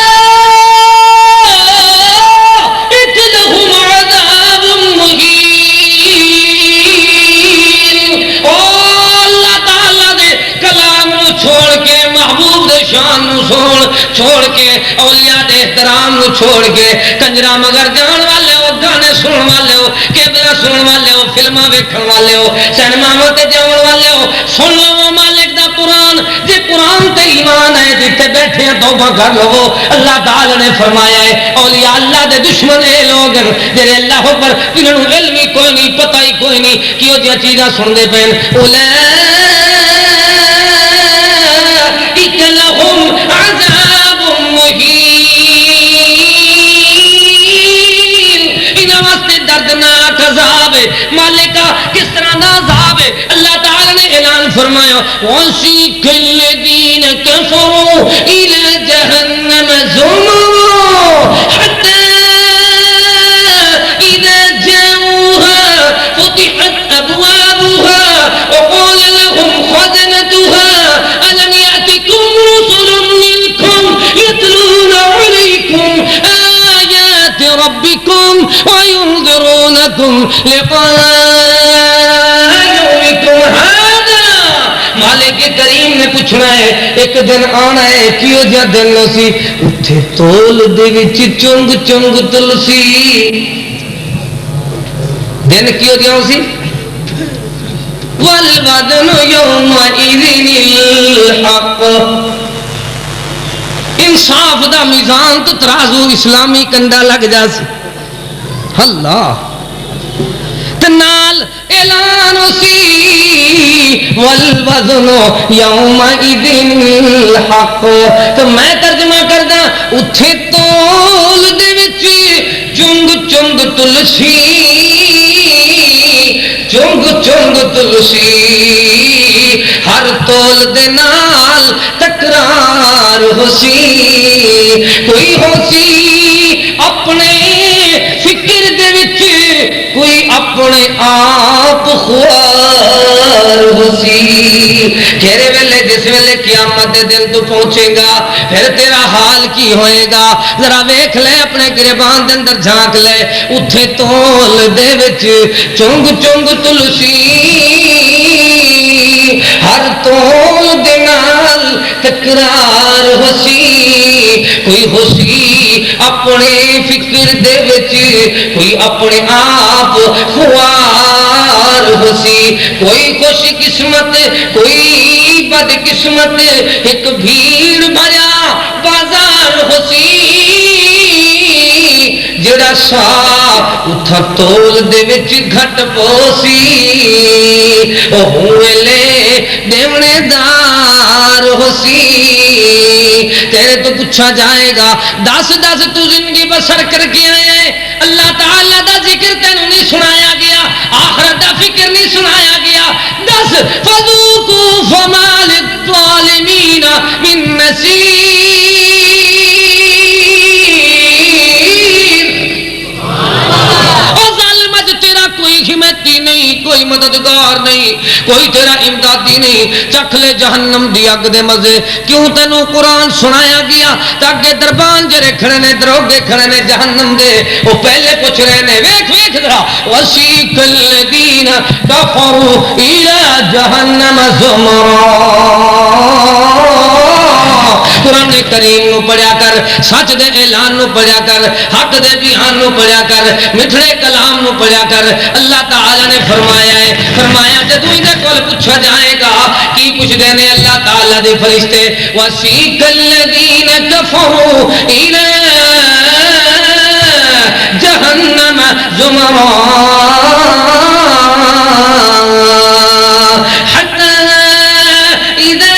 لہم عذاب مہین. اللہ تعالی دے کلام نو چھوڑ کے, محبوب دے شان نو چھوڑ کے, اولیاء دے احترام نو چھوڑ کے, کنجرا مگر جان والے ہو, گانے سنن والے ہو, کیبلا سنن والے ہو, فلماں ویکھن والے ہو, سینماواں تے جاون والے ہو, سن لو مالک دا قرآن. جے قرآن تے ایمان ہے جتے بیٹھے ہیں توبہ کر لو. اللہ تعالی نے فرمایا ہے اولیاء اللہ دے دشمن اے لوگ جڑے اللہ پر انہاں نوں علم ہی کوئی نہیں, پتہ ہی کوئی نہیں, کیوں جی چیزاں سن دے پین. اولئک لہم عذاب مہین, انہاں واسطے دردناک عذاب ہے. مالکا کس طرح دا عذاب ہے؟ اللہ تعالی نے اعلان فرمایا وَسِيقَ الَّذِينَ كَفَرُوا إِلَى جَهَنَّمَ زُمَرًا حَتَّى إِذَا جَاءُوهَا فُتِحَتْ أَبْوَابُهَا وَقَالَ لَهُمْ خَزَنَتُهَا أَلَمْ يَأْتِكُمْ رُسُلٌ مِّنكُمْ يَتْلُونَ عَلَيْكُمْ آيَاتِ رَبِّكُمْ وَيُنذِرُونَكُمْ لِقَاءَ يَوْمِكُمْ هَذَا. مالک کریم نے پوچھنا ہے ایک دن آنا ہے, کیوں جا دن سی اتھے تول دے وچ چنگ چنگ تلسی. دن کیوں جا سی والوزن یومئذ الحق, انصاف دا میزان تو ترازو اسلامی کنڈا لگ جا سی. اللہ نال اعلان سی والوزن یومئذ الحق. تو میں ترجمہ کردا اتھے تول دے وچ چنگ چنگ تلسی, چنگ چنگ تلسی, ہر تول دے نال تکرار ہوسی. کوئی ہوسی اپنے فکر دے وچ, کوئی اپنے آپ خوار ہوسی. کہرے ویلے جس ویلے قیامت دے دن تو پہنچے گا پھر تیرا حال کی ہوئے گا, ذرا ویکھ لے اپنے گریبان دے اندر جھانک لے. اتھے تول دے وچ چنگ چنگ تلسی, ہر تول دے نال تکرار ہوسی. کوئی ہوسی اپنے فکر دے وچ, کوئی اپنے آپ خوار ہوسی. کوئی خوش قسمت کوئی بد قسمت, ایک بھیڑ بھریا بازار ہوسی. جڑا سا اتھا تول دے وچ گھٹ پوسی, او ہوئے دیونے دار ہوسی. تیرے تو پوچھا جائے گا دس دس تو زندگی بسر کر کے آئے ہیں, اللہ تعالیٰ دا ذکر تینوں نہیں سنایا گیا, آخرت دا فکر نہیں سنایا گیا. دس فذوقوا فما للظالمین من نصیر. او ظالم اج تیرا کوئی حمایتی نہیں, کوئی مددگار نہیں, کوئی تیرا امدادی نہیں. چکھ لے جہنم دی اگ دے مزے. کیوں تینوں قرآن سنایا گیا تاکہ دربان جڑے کھڑے نے, دروگے کھڑے نے جہنم دے, وہ پہلے پوچھ رہے نے ویکھ ویکھ ذرا وَسِيقَ الَّذِينَ كَفَرُوا إِلَى جَهَنَّمَ زُمَرًا. قرآن کریم نو پڑھیا کر, سچ دے اعلان نو پڑھیا کر, حق دے بیان نو پڑھیا کر, مٹھڑے کلام نو پڑھیا کر. اللہ تعالی نے فرمایا ہے, فرمایا جدوں دے کول پوچھا جائے گا کی پوچھ دے نے اللہ تعالی دے فرشتے وَسِيقَ الَّذِينَ كَفَرُوا إِلَى جَهَنَّمَ زُمَرًا حَتَّى إِذَا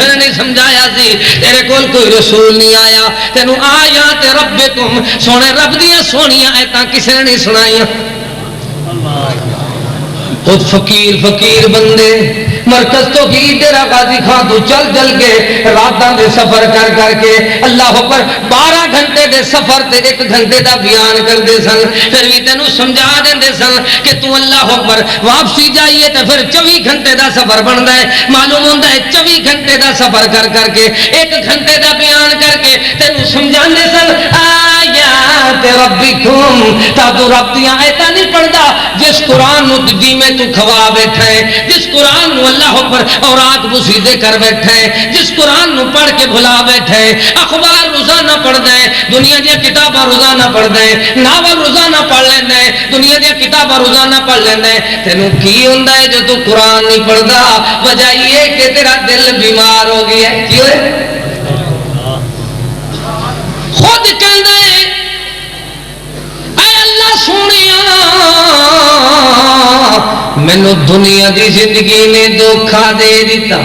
کسی نے نہیں سمجھایا سی، تیرے کول کوئی رسول نہیں آیا، تینوں آیات ربکم سونے رب دیاں سونیاں آیتاں کسی نے نہیں سنائیاں۔ خود فقیر فقیر بندے مرکز تو کی ڈیرہ غازی خان تو چل چل کے راتاں دے سفر کر کر کے اللہ پر 12 گھنٹے دے سفر تے 1 گھنٹے دا بیان کر دے سن، پھر بھی تینوں سمجھا دے سن کہ تو اللہ پر واپسی جائیے تو پھر 24 گھنٹے دا سفر بنتا ہے، معلوم ہوتا ہے 24 گھنٹے دا سفر کر کر کے 1 گھنٹے دا بیان کر کے تینوں سمجھا دے سن آیات ربکم، تا تو رب دیاں آیتاں نہیں پڑھدا جس قرآن نو دی میں تو کھوا بیٹھا ہے، جس قرآن نو اللہ پر اور آنکھ بوسیدے کر بیٹھا ہے، جس قرآن نو پڑھ کے بھلا بیٹھا ہے، اخبار روزانہ پڑھدا ہے، دنیا دی کتاباں روزانہ پڑھدا ہے، ناول روزانہ پڑھ لیندا ہے، دنیا دی کتاباں روزانہ پڑھ لیندا ہے، تینوں کی ہوندا ہے جو تو قرآن نہیں پڑھدا؟ وجہ یہ کہ تیرا دل بیمار ہو گیا ہے۔ کی ہوئے خود کہندا ہے اے اللہ سونیا مینوں دنیا دی زندگی نے دھوکھا دے دیتا۔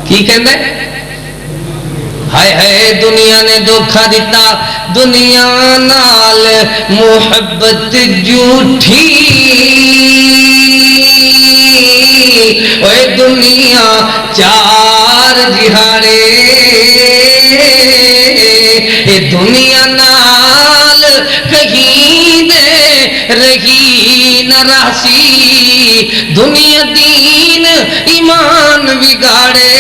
کی کہندا ہے؟ ہائے ہائے دنیا نے دھوکھا دیتا، دنیا نال محبت جھوٹھی، اوے دنیا 4 جہاڑے، اے دنیا نال کہیں دے رہی نہ راسی، دنیا دین ایمان بگاڑے،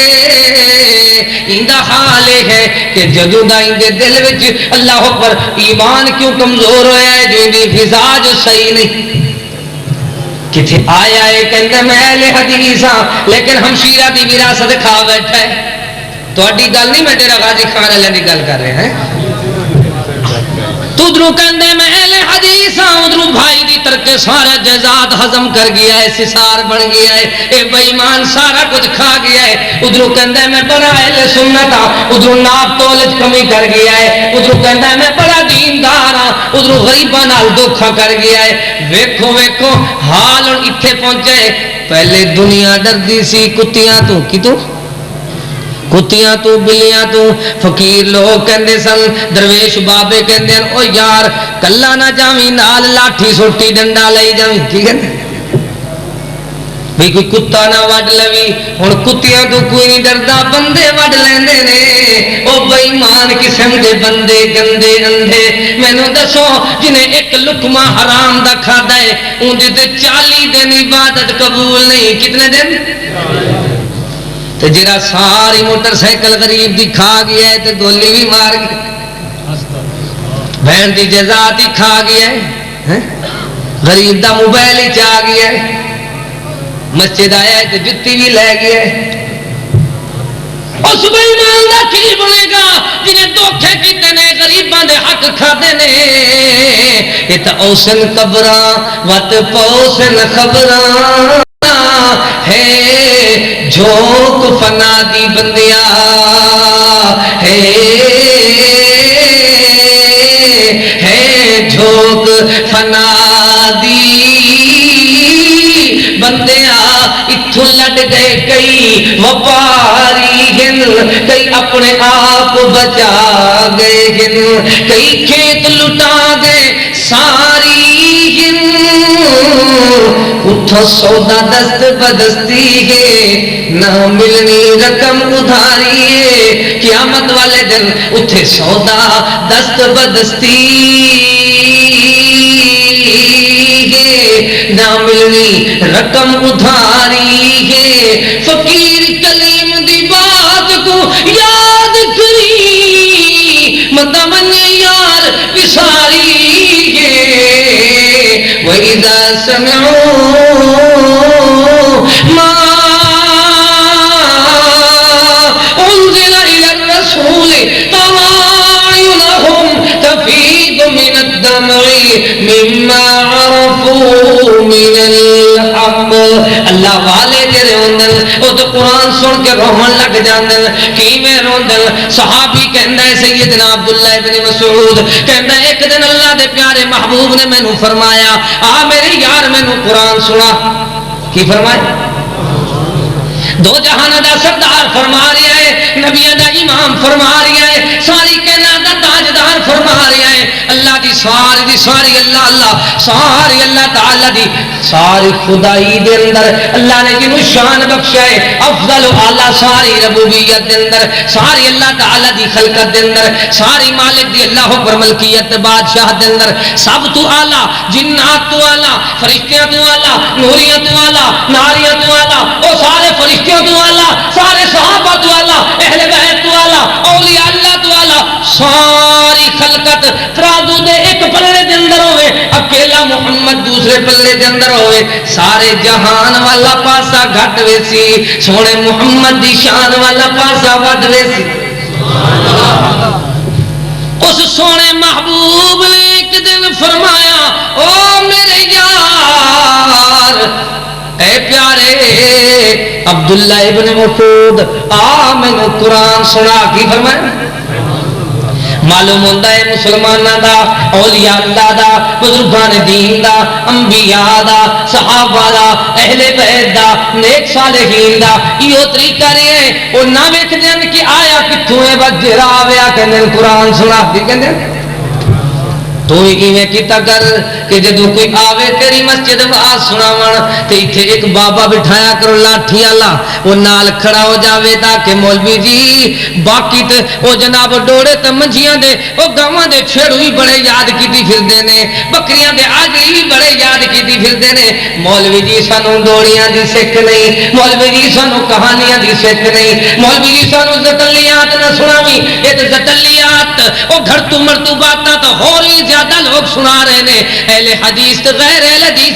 اندہ حال ہے کہ جدو دائیں دے دل وچ اللہ پر ایمان کیوں کمزور ہویا ہے جو اندی فضاج صحیح نہیں۔ کتھے آیا ہے کہندہ میں اہل حدیث ہاں لیکن ہمشیرہ دی وراثت کھا بیٹھا ہے۔ تو اڈی گل نہیں، میں ڈیرہ غازی خان علیہ دی گل کر رہے ہیں۔ تو ادھروں کہندے میں اہل حدیث ہاں، ادھروں بھائی دی ترکے سارا جزاد ہضم کر گیا ہے، سسار بن گیا ہے، اے بے ایمان سارا کچھ کھا گیا ہے۔ ادھروں کہندے میں بڑا اہل سنت ہاں، ادھروں ناپ تولج کمی کر گیا ہے۔ ادھروں کہندے میں بڑا دیندار ہاں، ادھروں غریباں نال دھوکھا کر گیا ہے۔ ویکھو ویکھو حال ہن ایتھے پہنچے، پہلے دنیا ڈردی سی کتیاں تو، کی تو کتیاں تو بلیاں تو، فقیر لوگ کہندے سن، درویش بابے کہندے ہیں او یار کلا نہ جاویں نال لاٹھی سوٹی ڈنڈا لئی جاویں، کی کہندے بھی کوئی کتا نہ وڈ لوی، ہن کتیاں تو کوئی نہیں ڈردا، بندے وڈ لیندے نے، او بے ایمان قسم دے بندے گندے اندھے۔ مینوں دسو جنہیں 1 لقمہ حرام دا کھادا ہے اون تے 40 دن عبادت قبول نہیں، کتنے دن؟ تو جرا ساری موٹر سائیکل غریب دی کھا گیا ہے تو گولی بھی مار گیا، بہن دی جزات ہی کھا گیا ہے، غریب دا موبائل ہی چاہ گیا ہے، مسجد آیا ہے تو جتی بھی لے گیا ہے۔ اس بے ایمان دا کی بنے گا جنہیں دھوکھے کیتے نے، غریباں دے حق کھاتے نے؟ یہ تو اوسن قبراں وت پوسن خبراں ہے، جھوک فنا دی بندیا ہے جھوک فنا دی بندیا، اتھوں لٹ گئے کئی وپاری ہن، کئی اپنے آپ بچا گئے ہن، کئی کھیت لٹا گئے ساری ہن، اتھا سودا دست بدستی ہے، نہ ملنی رقم ادھاری ہے، قیامت والے دن اتھے سودا دست بدستی ہے، نہ ملنی رقم ادھاری ہے۔ فقیر کلیم دی بات کو یاد کری، مندہ من یار پساری ہے، وَإِذَا سَمِعُوا مَا أُنزِلَ إِلَى الرَّسُولِ تَرَى أَعْيُنَهُمْ تَفِيضُ مِنَ الدَّمْعِ مِمَّا عَرَفُوا مِنَ الْحَقِّ۔ اللہ والے جڑے ہوندن او تے قرآن سن کے روہن لگ جاندن، کیویں روندن؟ صحابی کہندا ہے سیدنا عبداللہ ابن مسعود کہندا ہے ایک دن اللہ دے پیارے محبوب نے مینوں فرمایا آ میرے یار مینوں قرآن سنا۔ کی فرمایا؟ دو جہان دا سردار فرما رہا ہے، نبیوں دا امام فرما رہا ہے، ساری کائنات دا تاجدار فرما رہا ہے، اللہ دی ساری اللہ ساری اللہ تعالی دی ساری خدائی دے اندر اللہ نے جنوں شان بخشا ہے، افضل و اعلی ساری ربوبیت دے اندر، ساری اللہ تعالی دی خلقت دے اندر، ساری مالک دی اللہ اکبر ملکیت بادشاہ دے اندر، سب تو اعلی، جنات تو اعلی، فرشتیاں تو اعلی، نوریاں تو اعلی، ناریاں تو اعلی، او سارے فرشتیاں تو اعلی، سارے صحابہ تو اعلی، اہل بیت تو اعلی، اولیاء اللہ تو اعلی، ساری خلقت ترازو دے ایک پلڑے دے اندر ہوئے، اکیلا محمد دوسرے پلڑے دے اندر ہوئے، سارے جہان والا پاسا گھٹ ویسی، سونے محمد دی شان والا پاسا ود ویسی۔ اس سونے محبوب نے ایک دن فرمایا، او میرے یار اے پیارے عبداللہ ابن مسعود آ میں قرآن سنا، کی فرمایا؟ معلوم ہوتا ہے مسلمانہ دا، اولیاء اللہ دا، بزرگان دین دا، انبیاء دا، صحابہ دا، اہل بیت دا، نیک صالحین دا، یہ طریقہ رہے ہیں، وہ نہ ویکھ دین کہ آیا کتھوں ہے بس جرا آویا کہنے قرآن سنا دی کہنے تو ہی کیویں کیتا کر کہ جدو کوئی آوے تیری مسجد باز سناون تے ایتھے ایک بابا بٹھایا کرو لاٹھی والا، وہ نال کھڑا ہو جاوے تاکہ مولوی جی باقی تے او جناب ڈوڑے تے منجیاں دے او گاواں دے چھڑو ہی بڑے یاد کیتی پھردے نے، بکریاں دے آجڑی بھی بڑے یاد کیتی پھردے نے، مولوی جی سانو ڈوڑیاں دی سکھ نہیں، مولوی جی سانو کہانیاں دی سکھ نہیں، مولوی جی سانو زٹلیات نہ سناویں، یہ تے زٹلیات او گھر تو مرتو باتاں تو ہولی زیادہ لوگ سنا رہے ہیں، اہل حدیث تو غیر اہل حدیث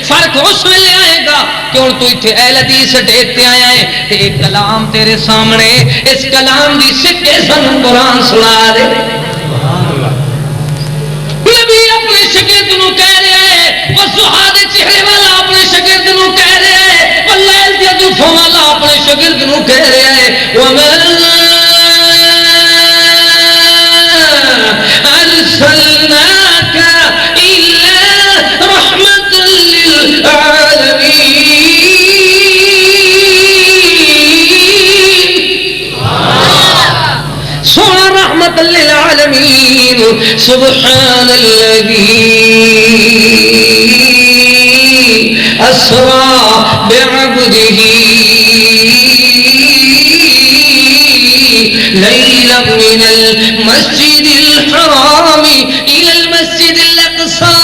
فرق اس میں لے آئے گا کیوں تو اتنے اہل حدیث ڈیکتے آیا ہے کہ ایک کلام تیرے سامنے، اس کلام دی سکے سن قرآن سنا رہے۔ نبی اپنے شگرد نو کہہ رہے ہیں، وہ سہاد چہرے والا اپنے شگرد نو کہہ رہے ہیں، وہ لیل دیا دلفوں والا اپنے شگرد نو کہہ رہے ہیں، وَمَن أرسلناك إلا رحمة للعالمين۔ سونا رحمة للعالمين، سبحان الذي أسرى بعبده ليلا من المسجد الحرام إلى المسجد الأقصى۔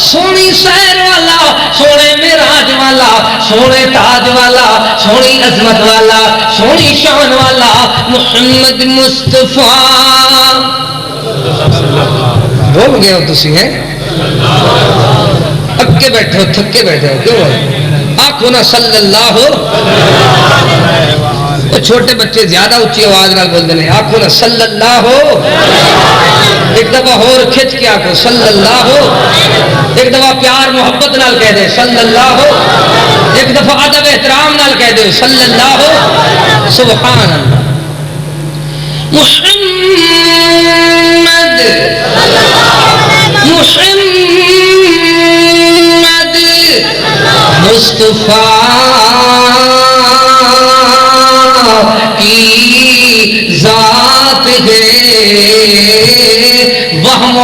سونی سیر والا، سونے معراج والا، سونے تاج والا، سونی عظمت والا، سونی شان والا محمد مصطفیٰ۔ بول گئے ہو تسی ہیں؟ اکے بیٹھے ہو، تھکے بیٹھے ہو، کیوں آنکھوں نہ صلی اللہ ہو۔ چھوٹے بچے زیادہ اچھی آواز نال بول دینے، آنکھوں نہ صلی اللہ ہو۔ ایک دفعہ اور کھچ کے آنکھوں صلی اللہ ہو، ایک دفعہ پیار محبت نال کہہ دے صلی اللہ ہو، ایک دفعہ ادب احترام نال کہہ دے صلی اللہ ہو۔ سبحان اللہ۔ محمد مصطفیٰ کی ذات ہے وہم و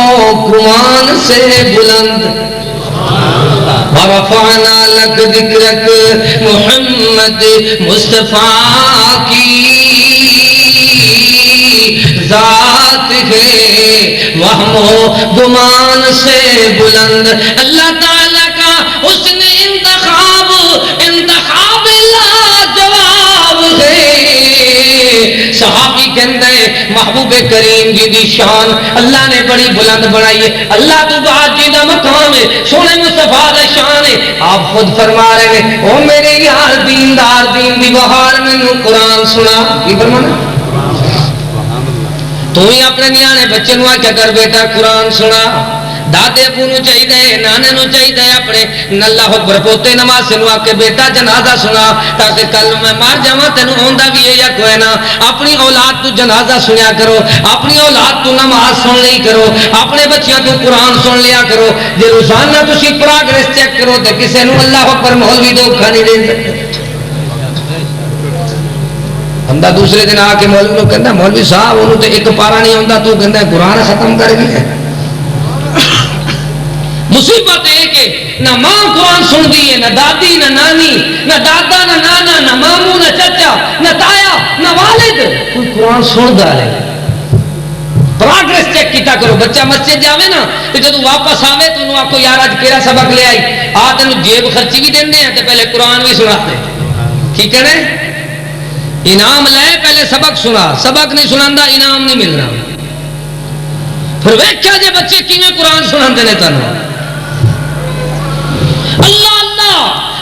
گمان سے بلند، ورفعنا لک ذکرک، محمد مصطفیٰ کی ذات ہے وہم و گمان سے بلند۔ اللہ تعالیٰ کا حسن انتخاب، انتخاب لاجواب ہے۔ صحابی کہندے محبوب کریم جی دی شان اللہ نے بڑی بلند بنائی ہے، اللہ تو بات جی دا مقام ہے، سونے مصطفیٰ دا شان ہے۔ آپ خود فرما رہے ہیں، او میرے یار دیندار دین دی بہار میں قرآن سنا، کی فرمانا؟ تو ہی اپنے نیانے بچے نو آکھیا کر بیٹا قرآن سنا۔ دادے ابو نو چاہیے، نانے نو چاہیے، اپنے اللہ اکبر پوتے نماز نو آ کے بیٹا جنازہ سنا، تاکہ کل میں مر جاواں تینوں ہوندا بھی ہے یا کوئی نہ۔ اپنی اولاد تو جنازہ سنیا کرو، اپنی اولاد تو نماز سن لیا کرو، اپنے بچیاں تو قرآن سن لیا کرو۔ جے روزانہ تسی پروگریس چیک کرو تے کسے نو اللہ اکبر مولوی دھوکھا نہیں دے سکتے۔ بندہ دوسرے دن آ کے مولوی کو کہتا مولوی صاحب انہوں تو ایک پارا نہیں آتا تو کہتا ہے قرآن ختم کر گیا. مصیبت ہے کہ نہ ماں قرآن سن دی ہے، نہ دادی نہ نانی، نہ دادا نہ نانا، نہ ماموں نہ چچا نہ تایا نہ والد کوئی قرآن سن دا ہے. پروگریس چیک کیتا کرو. بچہ مسجد جاوے نا تو جب واپس آوے تو انہوں آپ کو یار آج کیڑا سبق لے آئی آ تینوں جیب خرچی بھی دیندے ہیں تو پہلے قرآن بھی سنا دے. کی کہنے انعام لے پہلے سبق سنا، سبق نہیں سناندا انعام نہیں ملنا. پھر ویکھیا جے بچے کیویں قرآن سناندے نے تانوں. اللہ اللہ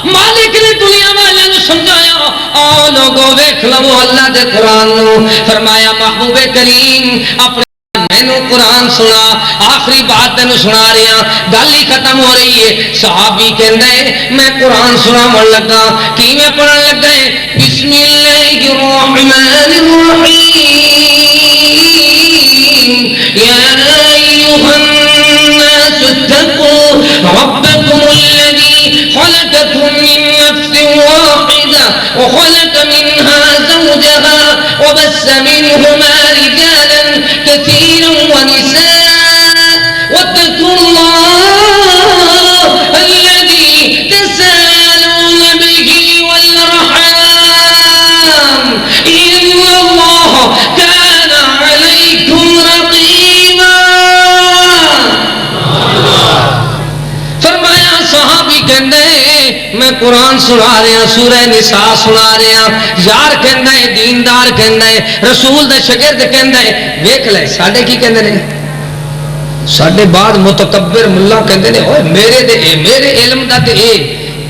مالک نے دنیا والے نو سمجھایا آؤ لوگو ویکھ لو اللہ دے قرآن نو. فرمایا محبوب کریم اپنے مینو قرآن سنا. آخری بات تینوں سنا رہی ہاں، گل ہی ختم ہو رہی ہے. صحابی کہندے میں قرآن سناون لگا. کیویں پڑھن لگا ہے؟ بسم اللہ الرحمن الرحیم یا ایھا الناس اتقوا ربکم الذی خلقکم من نفس واحدہ وخلق منها زوجها وبث منهما رجالا كثيرا ونساء واتقوا الله الذي تساءلون به والأرحام إن الله كان عليكم رقيبا. فرمایا صحابی کہندے میں قرآن سنا رہا سورہ نساء سنا رہا. یار کہندا ہے دیندار کہندا ہے رسول دا شاگرد کہندا ہے ویکھ لے ساڈے کی کہندے نے. ساڈے بعد متکبر ملا کہندے نے اوئے میرے تے اے میرے علم دا تے اے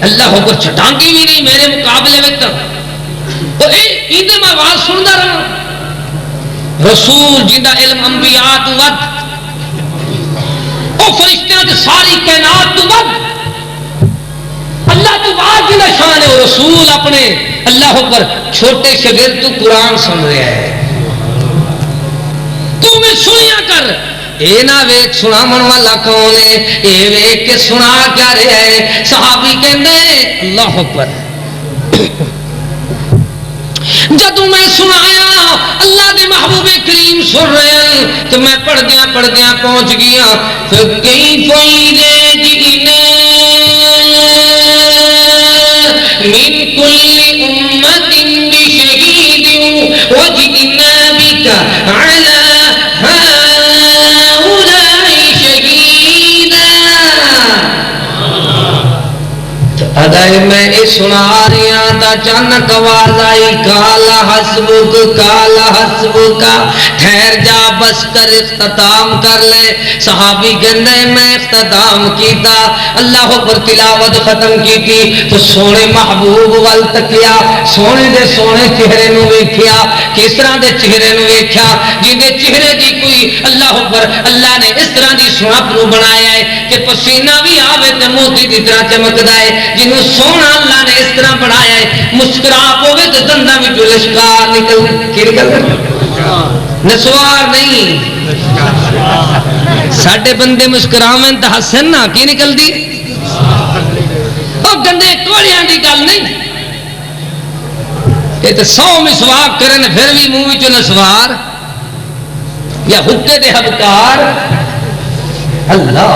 اللہ ہو کر چھٹانگی بھی نہیں میرے مقابلے وچ تو اے ایندے میں آواز سندا رہا. رسول جیندا علم انبیاء تو ود او فرشتیاں تے ساری کائنات تو ود اللہ تو بعد جنہ شان ہے. رسول اپنے اللہ پر چھوٹے شاگرد تو قرآن سن رہا ہے. تو میں سنیا کر اے نہ ویک سنا من والا کون ہے اے ویک کے سنا کیا رہا ہے. صحابی کہندے اللہ اکبر جدو میں سنایا اللہ دے محبوب کریم سن رہے ہیں تو میں پڑھ دیا پہنچ گیا. پھر کئی فائدے جینے من كل أمة بشهيد وجئنا بك على هؤلاء شهيدا. ادائے میں اس سنا رہی ہوں تا اچانک آواز آئی کالا حسبک ٹھہر جا بس کر اختتام کر لے. صحابی کہندے میں اختتام کیتا اللہ پر تلاوت ختم کیتی تو سونے محبوب وال تکیا سونے دے سونے چہرے نو ویکھیا. کس طرح دے چہرے نو ویکھیا جن دے چہرے دی کوئی اللہ پر اللہ نے اس طرح دی سونپ نو بنایا ہے کہ پسینہ بھی آوے تے موتی دی طرح چمکدا ہے. جنوں سونا اللہ نے اس طرح بنایا ہے مسکرا پوے تو دنداں وچ لشکار نکل کی نکل نسوار نہیں. ساڈے بندے مسکراون تے ہسن نا کی نکلدی او گندے کوڑیاں دی گل نہیں. کہ تے 100 مسواک کرن پھر بھی منہ وچ نسوار یا حکے دے ہبکار اللہ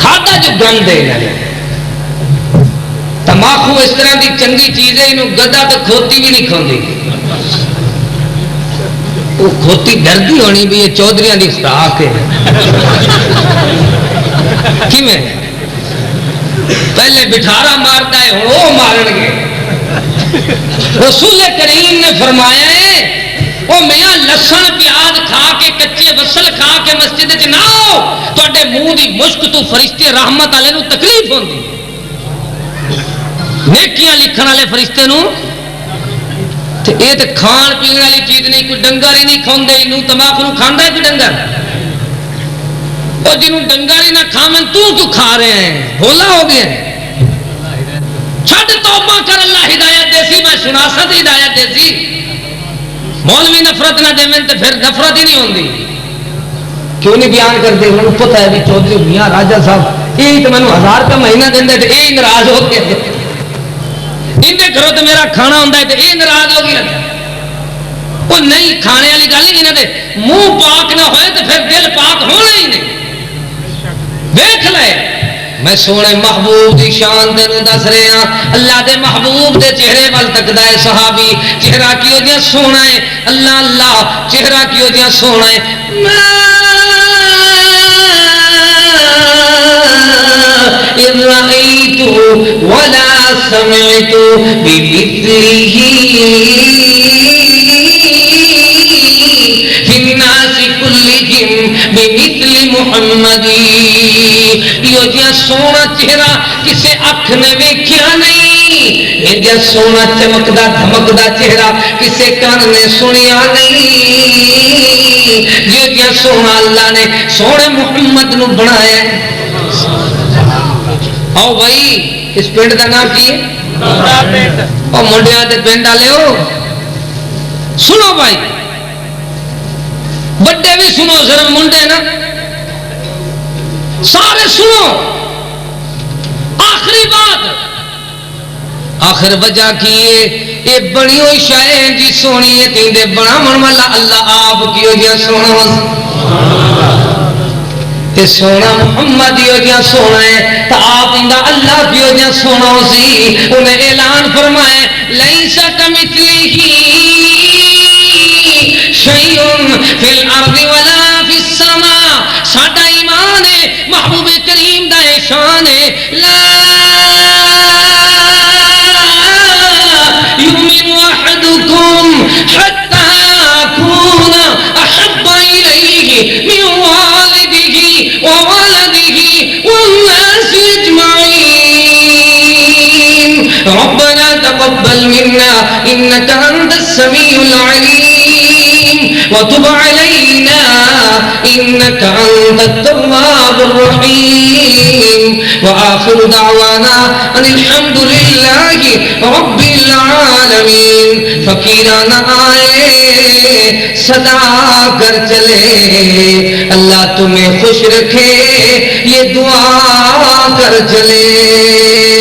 کھادا جو گندے نے. تماکو اس طرح دی چنگی چیز ہے انہوں گدا تو کھوتی بھی نہیں کھوندی. وہ کھوتی ڈردی ہونی بھی یہ چودھریاں دی خوراک ہے. کی میں پہلے بٹھارا مارتا ہے ہوں وہ مارن گے. رسول کریم نے فرمایا ہے وہ میاں لسن پیاز کھا کے کچے بسل کھا کے مسجد وچ نہ آؤ تواڈے منہ دی مشک تو فرشتے رحمت والے نو تکلیف ہوندی. نیکیاں لکھن والے فرشتے نو تے اے تے کھان پین والی چیز نہیں. کوئی ڈنگر ہی نہیں کھاندے انہوں تماکو نو کھاندا ہے کوئی ڈنگر او جنوں ڈنگر ہی نہ کھاون تو کیوں کھا رہے ہیں بھولا ہو گیا. چھڈ توبہ کر اللہ ہدایت دیسی میں سناسا تے ہدایت دیسی. مولوی نفرت نہ دیویں تے پھر نفرت ہی نہیں ہوندی. کیوں نہیں بیان کرتے انہوں پتہ ہے بھی چودھری میاں راجہ صاحب یہ تو مینوں 1000 روپے مہینہ دیندے تے یہ ناراض ہو کے انہیں گھروں تو میرا کھانا ہوتا ہے تو یہ ناراض ہو گیا وہ نہیں کھانے والی گل ہی انہیں منہ پاک نہ ہوئے تو پھر دل پاک ہونا ہی نہیں دیکھ لے میں سونے محبوب دی شان تینوں دس رہے ہاں اللہ دے محبوب دے چہرے وال تکدا ہے صحابی چہرہ کیوں جیا سونا ہے اللہ اللہ چہرہ کیوں جیا سونا ہے إِذْ رَأَيْتُ وَلَا سَمِعْتُ بِمِثْلِهِ فِي النَّاسِ كُلِّهِمْ بِمِثْلِ مُحَمَّدٍ یہ جیا سونا چہرہ کسے اکھ نے ویکھیا نہیں یہ جیا سونا چمکدا دھمکدا چہرہ کسے کان نے سنیا نہیں یہ جیا سونا اللہ نے سونے محمد نو بنایا آؤ بھائی اس پنڈ کا نام کی اور منڈیا کے پنڈ والے ہو سنو بھائی بڑے بھی سنو صرف منڈے نا سارے سنو آخری بات آخر وجہ کی یہ بڑی ہوئی شاعر جی سونی ہے تیندے بناون والا اللہ آپ کیو جیا سونا تے سونا محمد ہو جیا سونا ہے تو آپ اندہ اللہ بھی ہو جیا سونا سی انہیں اعلان فرمائے لیس کمثلہ شیء فی الارض ولا فی السماء ساڈا ایمان ہے محبوب کریم دا شان ہے لا یؤمن احدکم حتی اکون احب الیہ من والدہ وولده والناس اجمعين ربنا تقبل منا انك انت السميع العليم وتب علينا انك انت التواب الرحيم واخر دعوانا ان الحمد لله رب العالمين فقیرانا آئے صدا کر چلے اللہ تمہیں خوش رکھے یہ دعا کر چلے